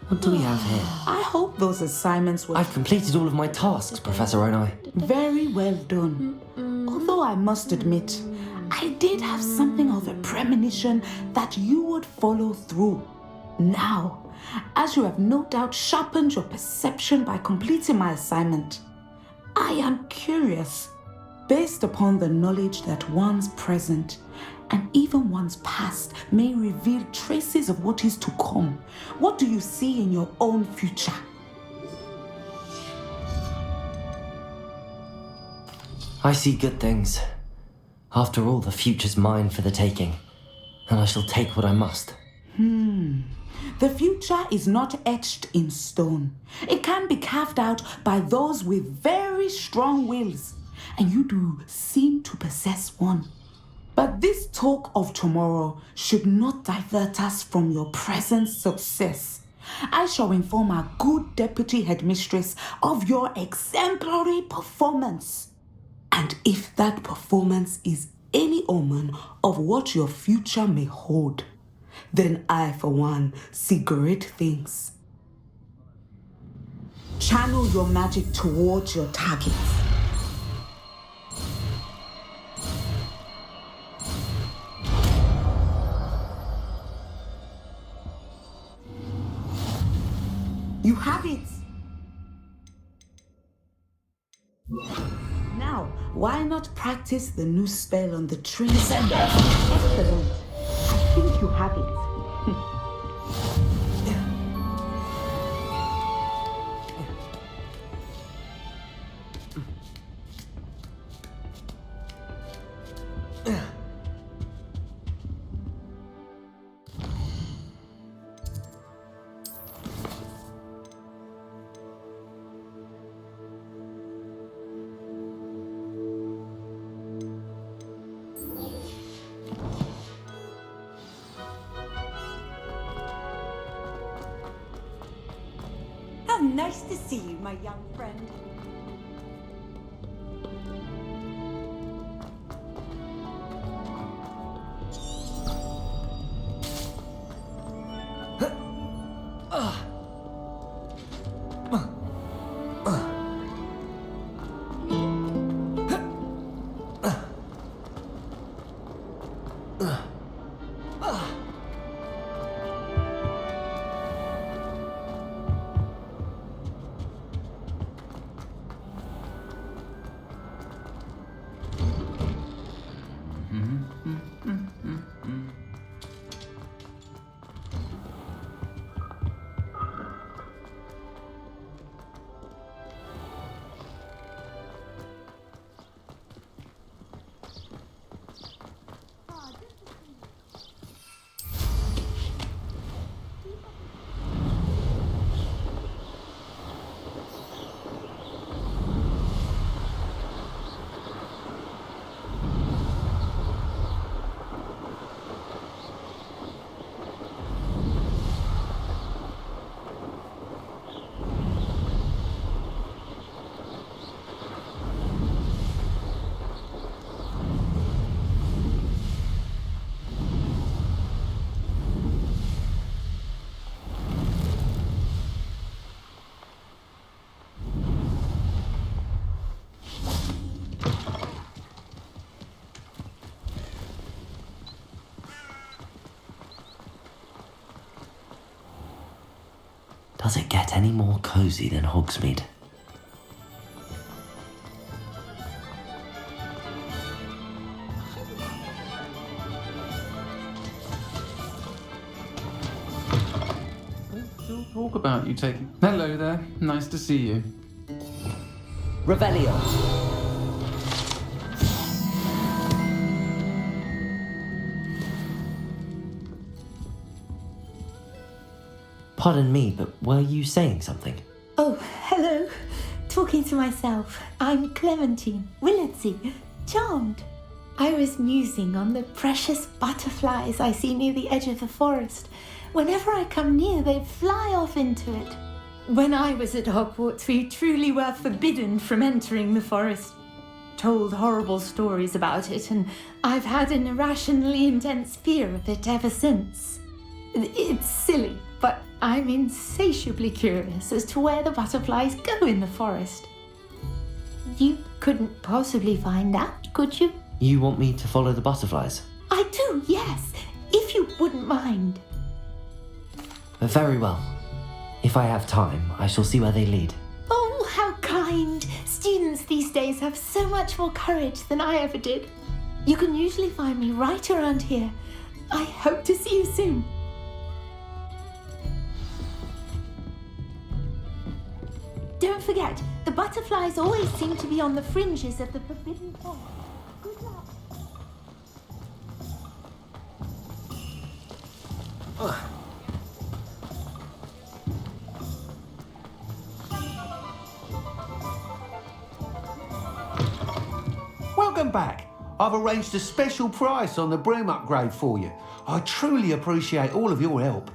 What do we have here? I hope those assignments were... I've completed all of my tasks, Professor Onai. Very well done. Although I must admit, I did have something of a premonition that you would follow through. Now, as you have no doubt sharpened your perception by completing my assignment, I am curious, based upon the knowledge that one's present and even one's past may reveal traces of what is to come. What do you see in your own future? I see good things. After all, the future's mine for the taking, and I shall take what I must. The future is not etched in stone. It can be carved out by those with very strong wills, and you do seem to possess one. But this talk of tomorrow should not divert us from your present success. I shall inform our good deputy headmistress of your exemplary performance. And if that performance is any omen of what your future may hold, then I, for one, see great things. Channel your magic towards your targets. You have it! Now, why not practice the new spell on the transcender? Excellent. I think you have it. Nice to see you, my young friend. Does it get any more cosy than Hogsmeade? Still talk about you taking... Hello there, nice to see you. Revelio. Pardon me, but were you saying something? Oh, hello. Talking to myself. I'm Clementine Willardsey. Charmed. I was musing on the precious butterflies I see near the edge of the forest. Whenever I come near, they fly off into it. When I was at Hogwarts, we truly were forbidden from entering the forest. Told horrible stories about it, and I've had an irrationally intense fear of it ever since. It's silly, but I'm insatiably curious as to where the butterflies go in the forest. You couldn't possibly find out, could you? You want me to follow the butterflies? I do, yes, if you wouldn't mind. Very well. If I have time, I shall see where they lead. Oh, how kind! Students these days have so much more courage than I ever did. You can usually find me right around here. I hope to see you soon. Don't forget, the butterflies always seem to be on the fringes of the forbidden forest. Good luck. Welcome back. I've arranged a special price on the broom upgrade for you. I truly appreciate all of your help.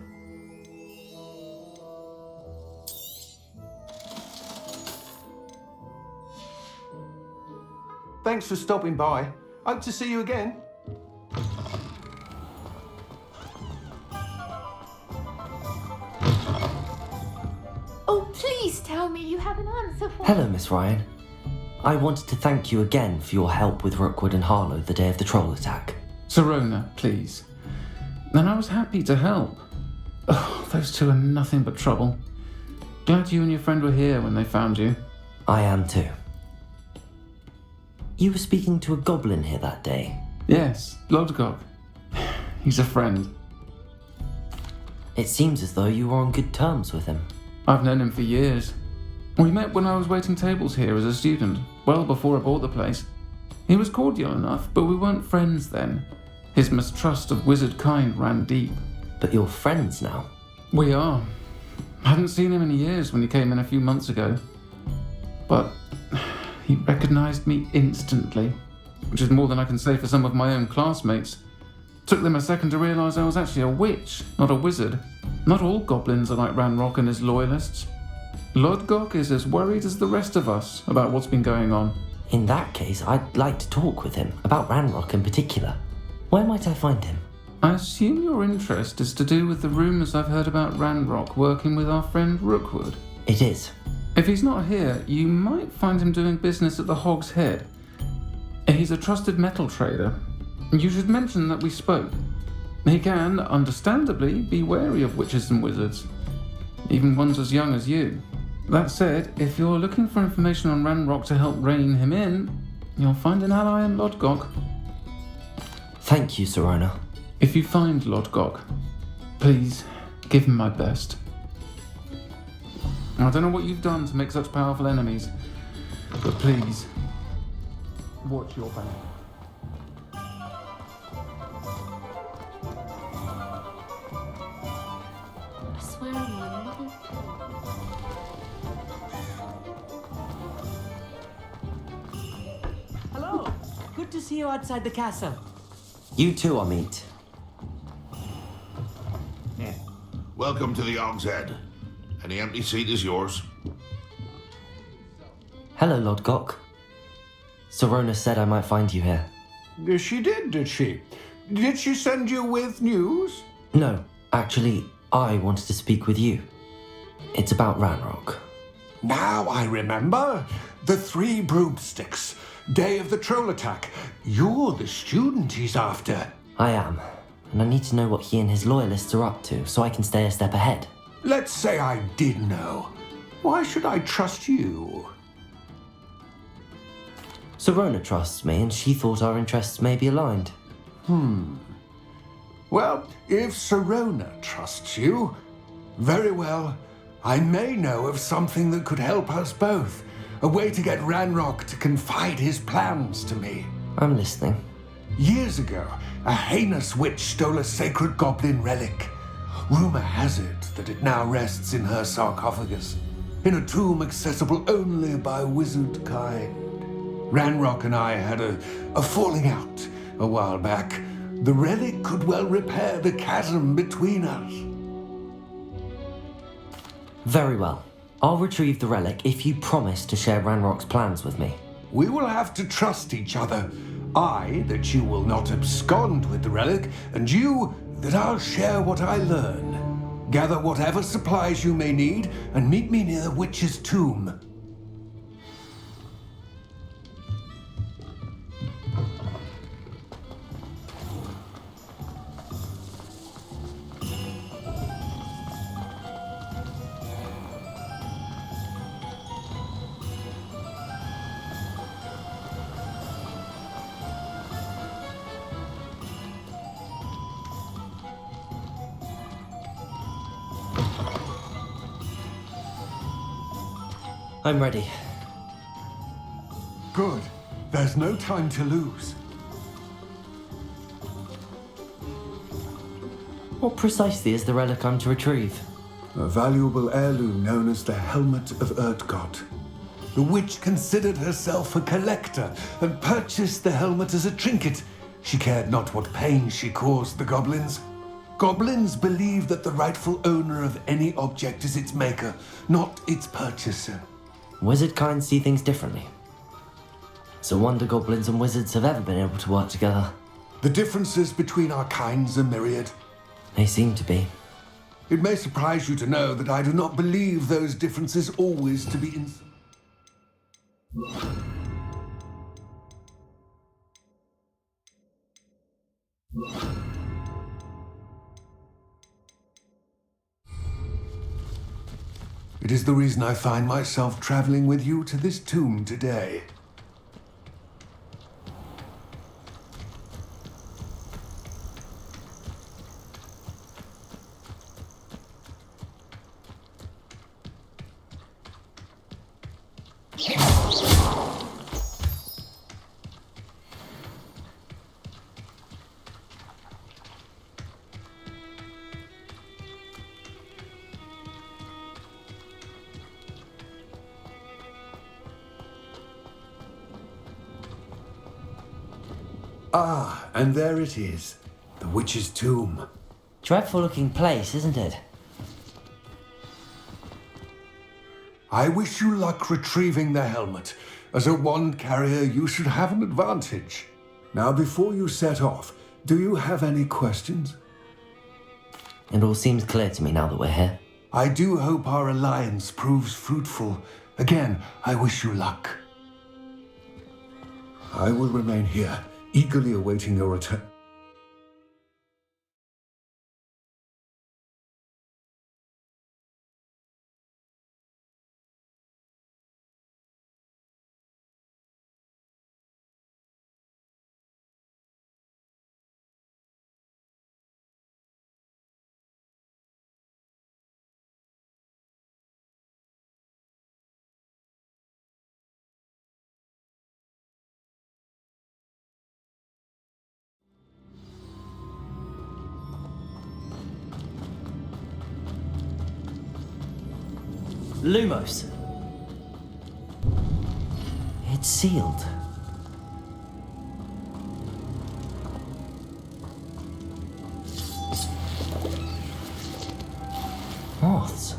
Thanks for stopping by. Hope to see you again. Oh, please tell me you have an answer for Hello, Miss Ryan. I wanted to thank you again for your help with Rookwood and Harlow the day of the troll attack. Serona, please. And I was happy to help. Oh, those two are nothing but trouble. Glad you and your friend were here when they found you. I am too. You were speaking to a goblin here that day? Yes, Lodgok. He's a friend. It seems as though you were on good terms with him. I've known him for years. We met when I was waiting tables here as a student, well before I bought the place. He was cordial enough, but we weren't friends then. His mistrust of wizard kind ran deep. But you're friends now? We are. I hadn't seen him in years when he came in a few months ago. But he recognized me instantly, which is more than I can say for some of my own classmates. Took them a second to realise I was actually a witch, not a wizard. Not all goblins are like Ranrock and his loyalists. Lodgok is as worried as the rest of us about what's been going on. In that case, I'd like to talk with him, about Ranrock in particular. Where might I find him? I assume your interest is to do with the rumours I've heard about Ranrock working with our friend Rookwood. It is. If he's not here, you might find him doing business at the Hog's Head. He's a trusted metal trader. You should mention that we spoke. He can, understandably, be wary of witches and wizards, even ones as young as you. That said, if you're looking for information on Ranrock to help rein him in, you'll find an ally in Lodgok. Thank you, Serona. If you find Lodgok, please give him my best. I don't know what you've done to make such powerful enemies, but please, watch your back. I swear on my mother's... Hello. Good to see you outside the castle. You too, Amit. Welcome to the Hog's Head. Any empty seat is yours. Hello, Lodgok. Serona said I might find you here. She did she? Did she send you with news? No, actually, I wanted to speak with you. It's about Ranrock. Now I remember. The 3 broomsticks. Day of the troll attack. You're the student he's after. I am, and I need to know what he and his loyalists are up to so I can stay a step ahead. let's say I did know. Why should I trust you? Sirona trusts me, and she thought our interests may be aligned. Well, if Sirona trusts you, very well, I may know of something that could help us both. A way to get Ranrock to confide his plans to me. I'm listening. Years ago, a heinous witch stole a sacred goblin relic. Rumor has it that it now rests in her sarcophagus, in a tomb accessible only by wizard kind. Ranrock and I had a falling out a while back. The relic could well repair the chasm between us. Very well. I'll retrieve the relic if you promise to share Ranrock's plans with me. We will have to trust each other. I, that you will not abscond with the relic, and you, that I'll share what I learn. Gather whatever supplies you may need, and meet me near the witch's tomb. I'm ready. Good. There's no time to lose. What precisely is the relic I'm to retrieve? A valuable heirloom known as the Helmet of Erdgott. The witch considered herself a collector and purchased the helmet as a trinket. She cared not what pain she caused the goblins. Goblins believe that the rightful owner of any object is its maker, not its purchaser. Wizard kind see things differently. It's a wonder goblins and wizards have ever been able to work together. The differences between our kinds are myriad. They seem to be. It may surprise you to know that I do not believe those differences always to be It is the reason I find myself traveling with you to this tomb today. Ah, and there it is, the witch's tomb. Dreadful looking place, isn't it? I wish you luck retrieving the helmet. As a wand carrier, you should have an advantage. Now, before you set off, do you have any questions? It all seems clear to me now that we're here. I do hope our alliance proves fruitful. Again, I wish you luck. I will remain here, eagerly awaiting your return. Lumos. It's sealed. Moths.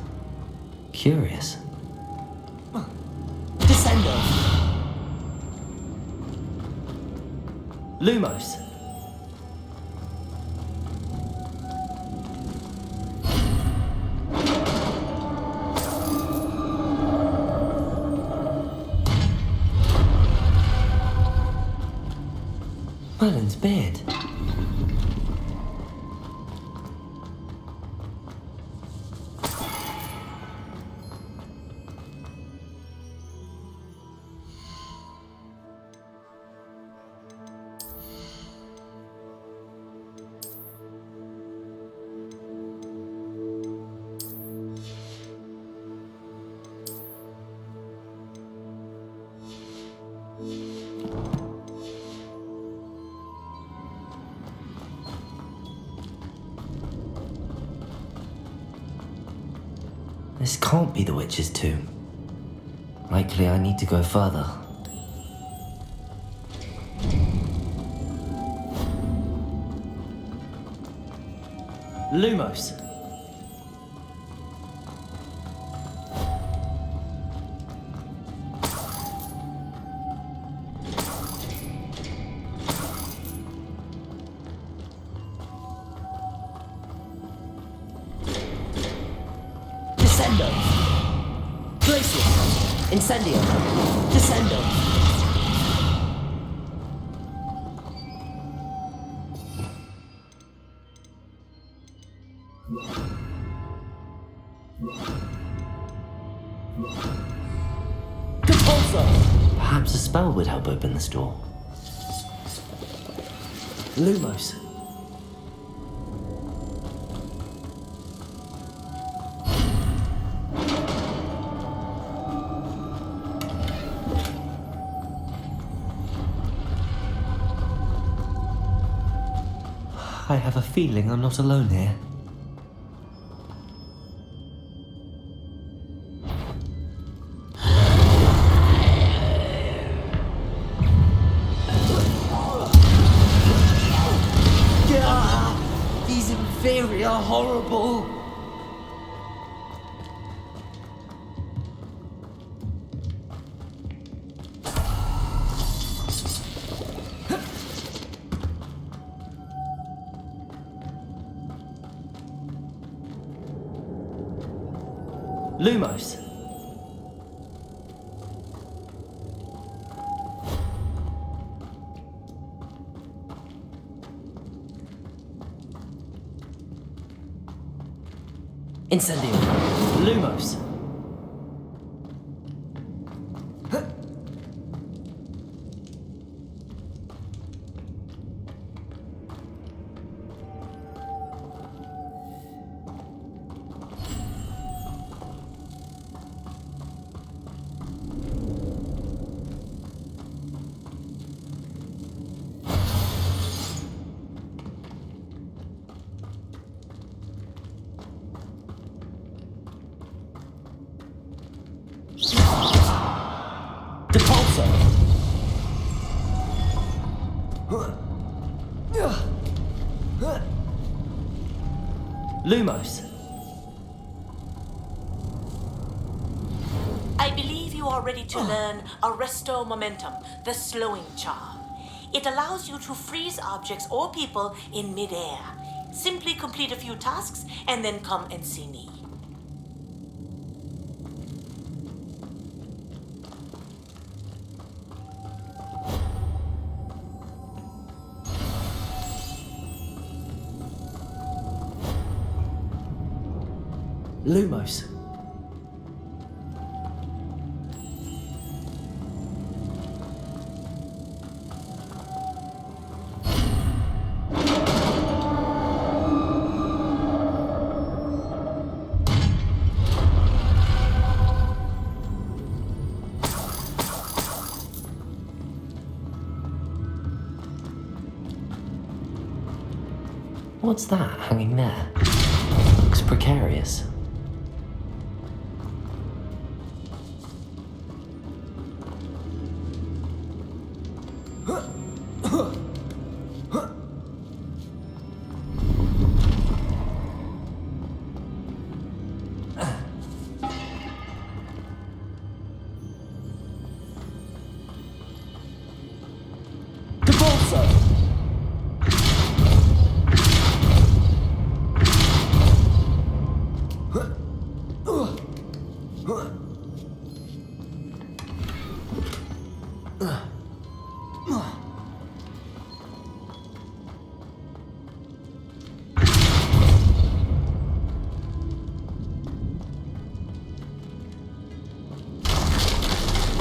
Curious. Descendo. Lumos. Merlin's beard. This can't be the witch's tomb. Likely I need to go further. Lumos. Descendo. Glacier. Incendio. Descendo. Perhaps a spell would help open this door. Lumos. I have a feeling I'm not alone here. These inferior, horrible. Lumos. Incendio. Lumos. Lumos. I believe you are ready to learn Arresto Momentum, the slowing charm. It allows you to freeze objects or people in midair. Simply complete a few tasks and then come and see me. Lumos. What's that hanging there? Looks precarious.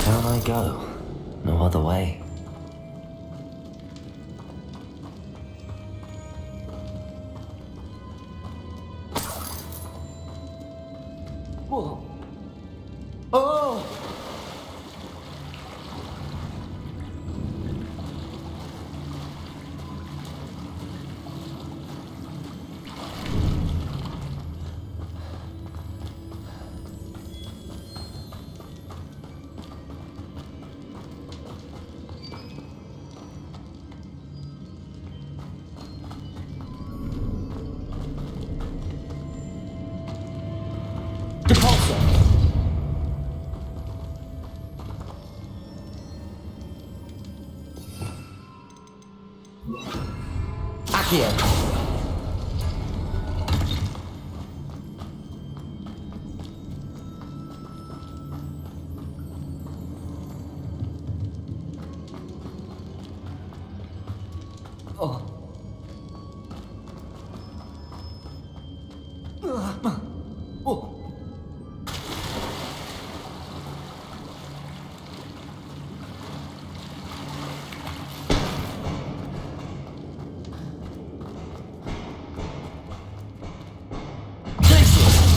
Down I go. No other way. Whoa. Oh! Accio. Oh. Oh.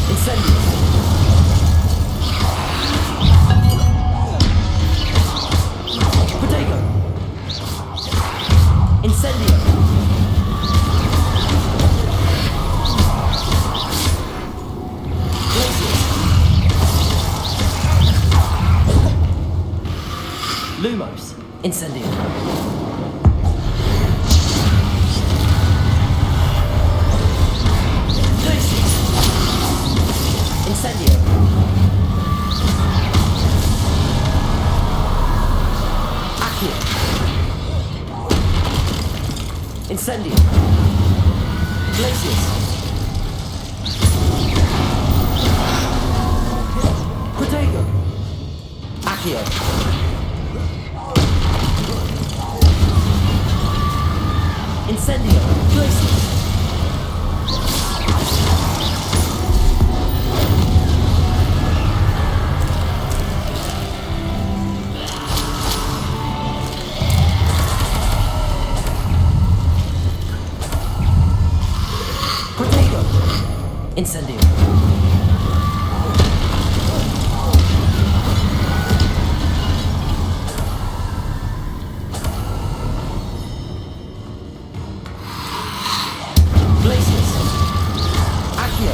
Incendio. Protego. Incendio. Lumos. Incendio. Incendio. Accio. Incendio. Glacius. Protego. Accio. Incendio. Glacius. Incendio. Glacius. Accio.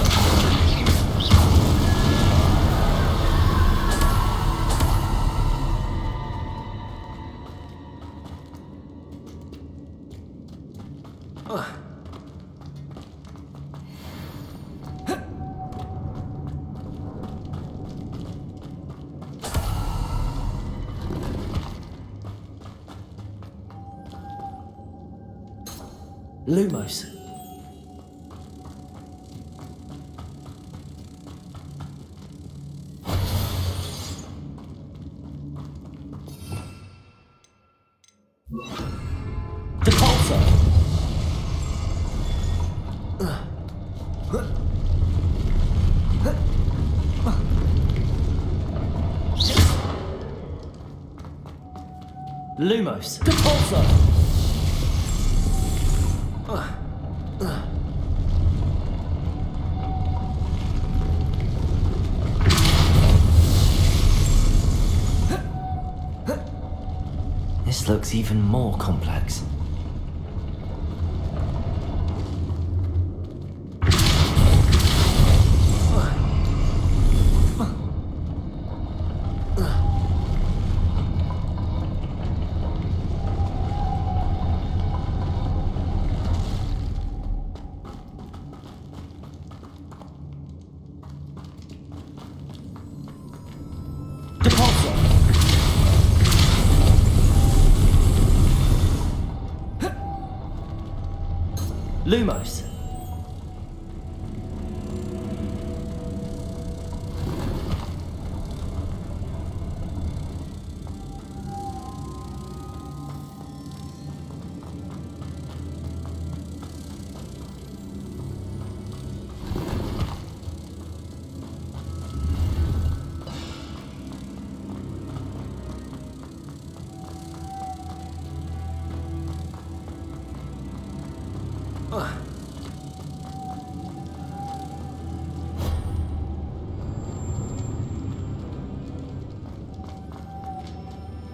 Lumos. Depulso. Lumos. Depulso. This looks even more complex. Lumos.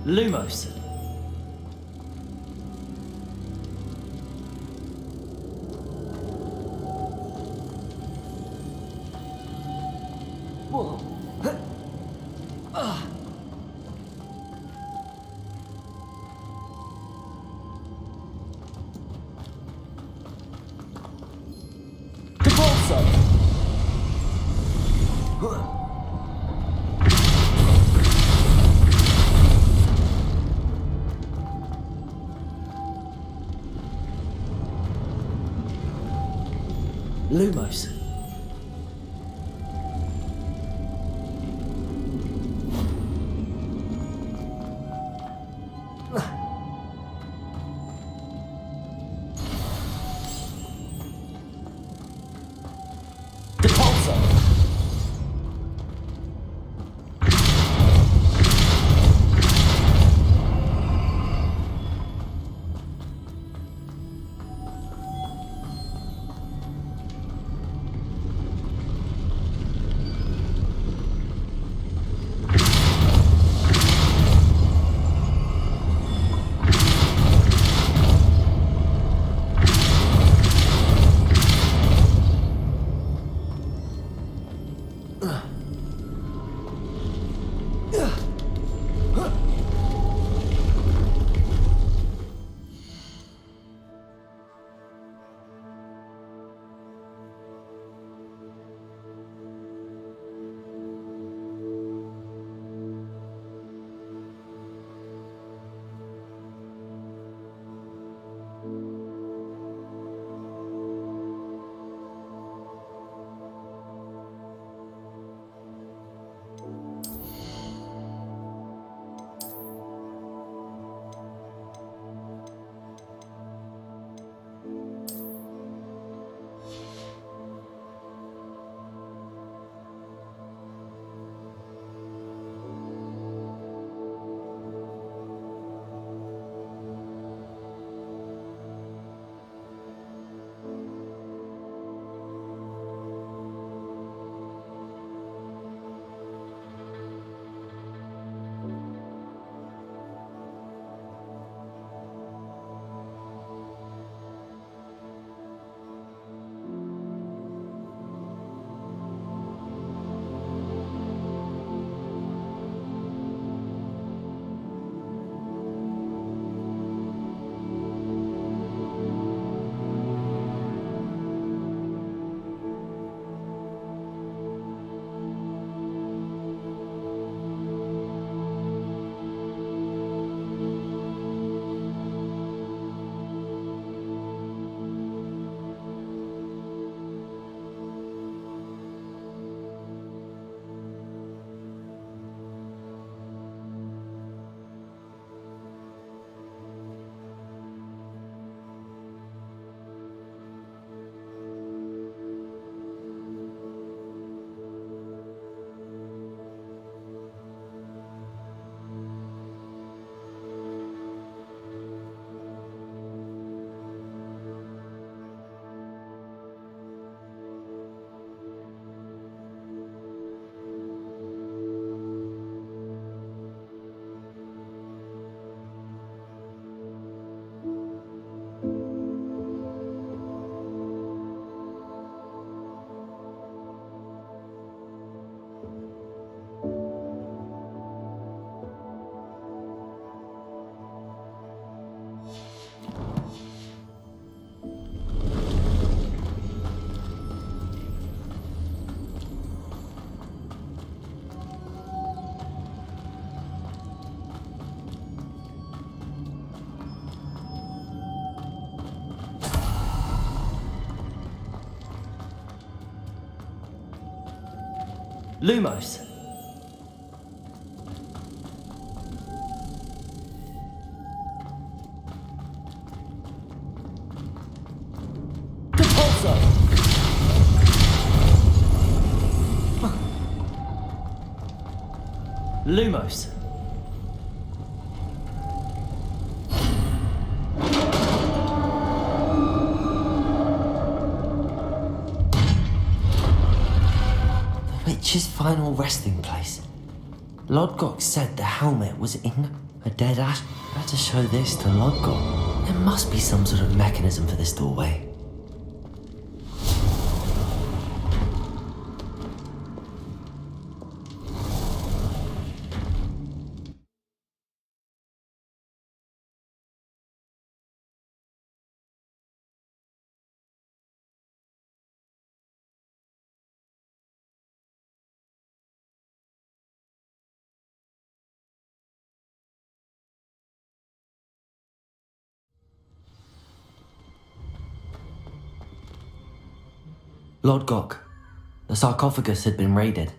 Lumos. Whoa. Lumos. Lumos. Depulso. Lumos. Witch's final resting place. Lodgok said the helmet was in a dead ash. Better show this to Lodgok. There must be some sort of mechanism for this doorway. Lord Gok, the sarcophagus had been raided.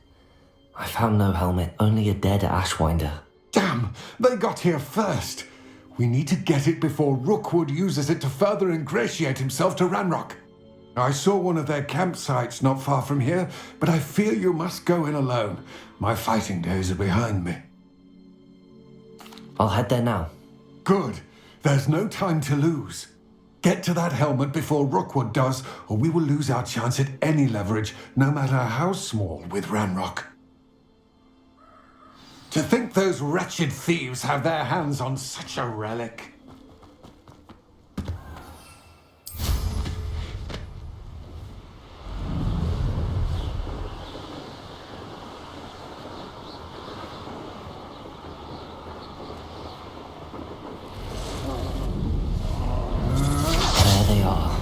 I found no helmet, only a dead Ashwinder. Damn, they got here first. We need to get it before Rookwood uses it to further ingratiate himself to Ranrock. I saw one of their campsites not far from here, but I fear you must go in alone. My fighting days are behind me. I'll head there now. Good. There's no time to lose. Get to that helmet before Rookwood does, or we will lose our chance at any leverage, no matter how small, with Ranrock. To think those wretched thieves have their hands on such a relic. There they are.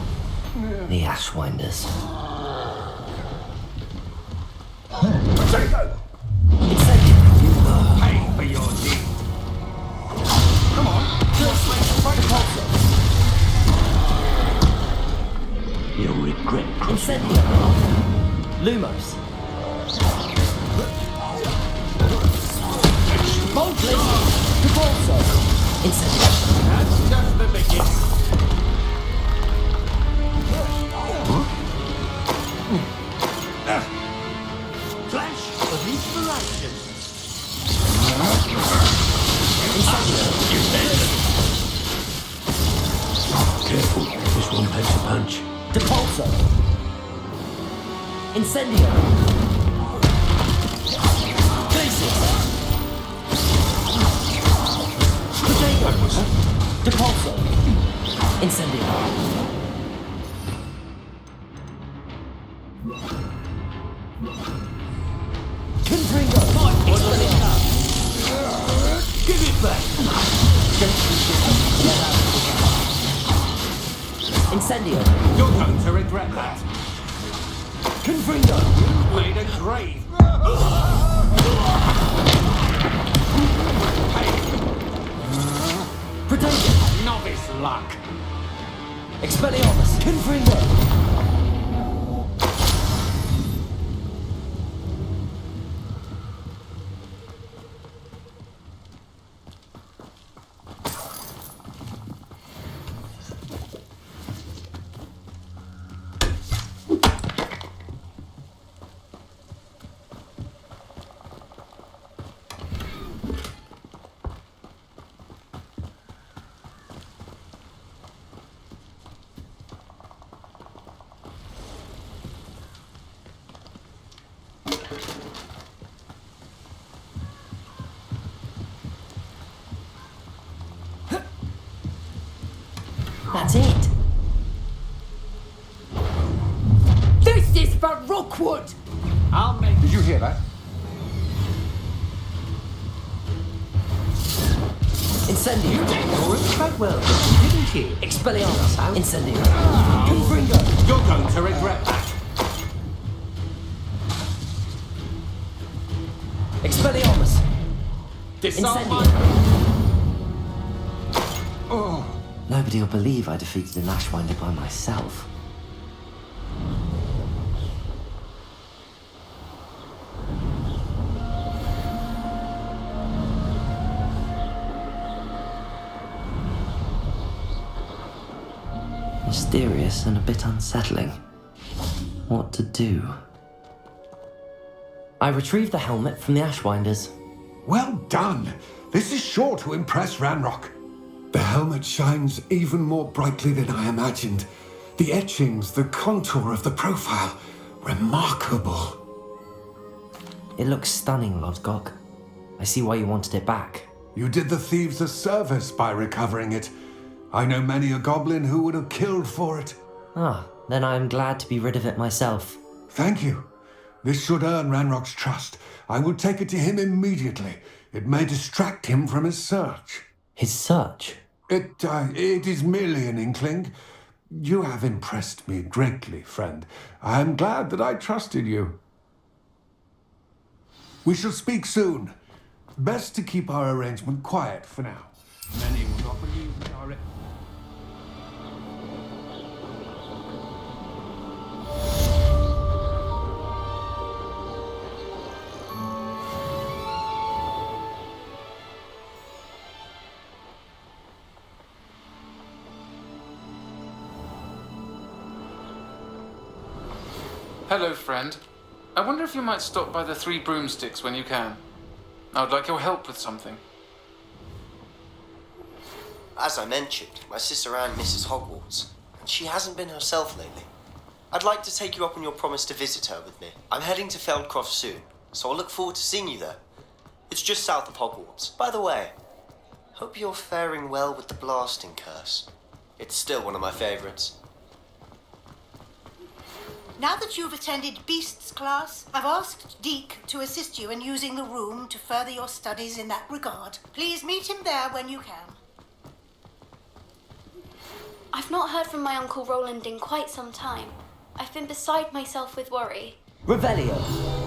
The Ashwinders. There you go! Pay for your deed. Come on, You'll regret Incendio. Lumos. Boldly. Repulso. Incendio. That's just the beginning. Flash of inspiration. Careful, this one packs a punch. Depulso. Incendio. Glacius. Protego. Depulso. Incendio. Confringo. Give it back. Incendio. You're going to regret that. Confringo. You made a grave. Protego. Novice luck. Expelliarmus. Confringo. That's it. This is for Rookwood! I'll make... Did you hear that? Incendio. You did yours quite well, didn't you? Expelliarmus. Incendio. Confringo. You're going to regret that. Expelliarmus. Incendio. Nobody will believe I defeated an Ashwinder by myself. Mysterious and a bit unsettling. What to do? I retrieved the helmet from the Ashwinders. Well done. This is sure to impress Ranrock. The helmet shines even more brightly than I imagined. The etchings, the contour of the profile, remarkable. It looks stunning, Lodgok. I see why you wanted it back. You did the thieves a service by recovering it. I know many a goblin who would have killed for it. Ah, then I am glad to be rid of it myself. Thank you. This should earn Ranrock's trust. I will take it to him immediately. It may distract him from his search. His search? It is merely an inkling. You have impressed me greatly, friend. I am glad that I trusted you. We shall speak soon. Best to keep our arrangement quiet for now. Many will not believe we are... Hello, friend. I wonder if you might stop by the Three Broomsticks when you can. I would like your help with something. As I mentioned, my sister Anne misses Hogwarts, and she hasn't been herself lately. I'd like to take you up on your promise to visit her with me. I'm heading to Feldcroft soon, so I'll look forward to seeing you there. It's just south of Hogwarts. By the way, hope you're faring well with the blasting curse. It's still one of my favourites. Now that you've attended Beasts class, I've asked Deke to assist you in using the room to further your studies in that regard. Please meet him there when you can. I've not heard from my Uncle Roland in quite some time. I've been beside myself with worry. Revelio.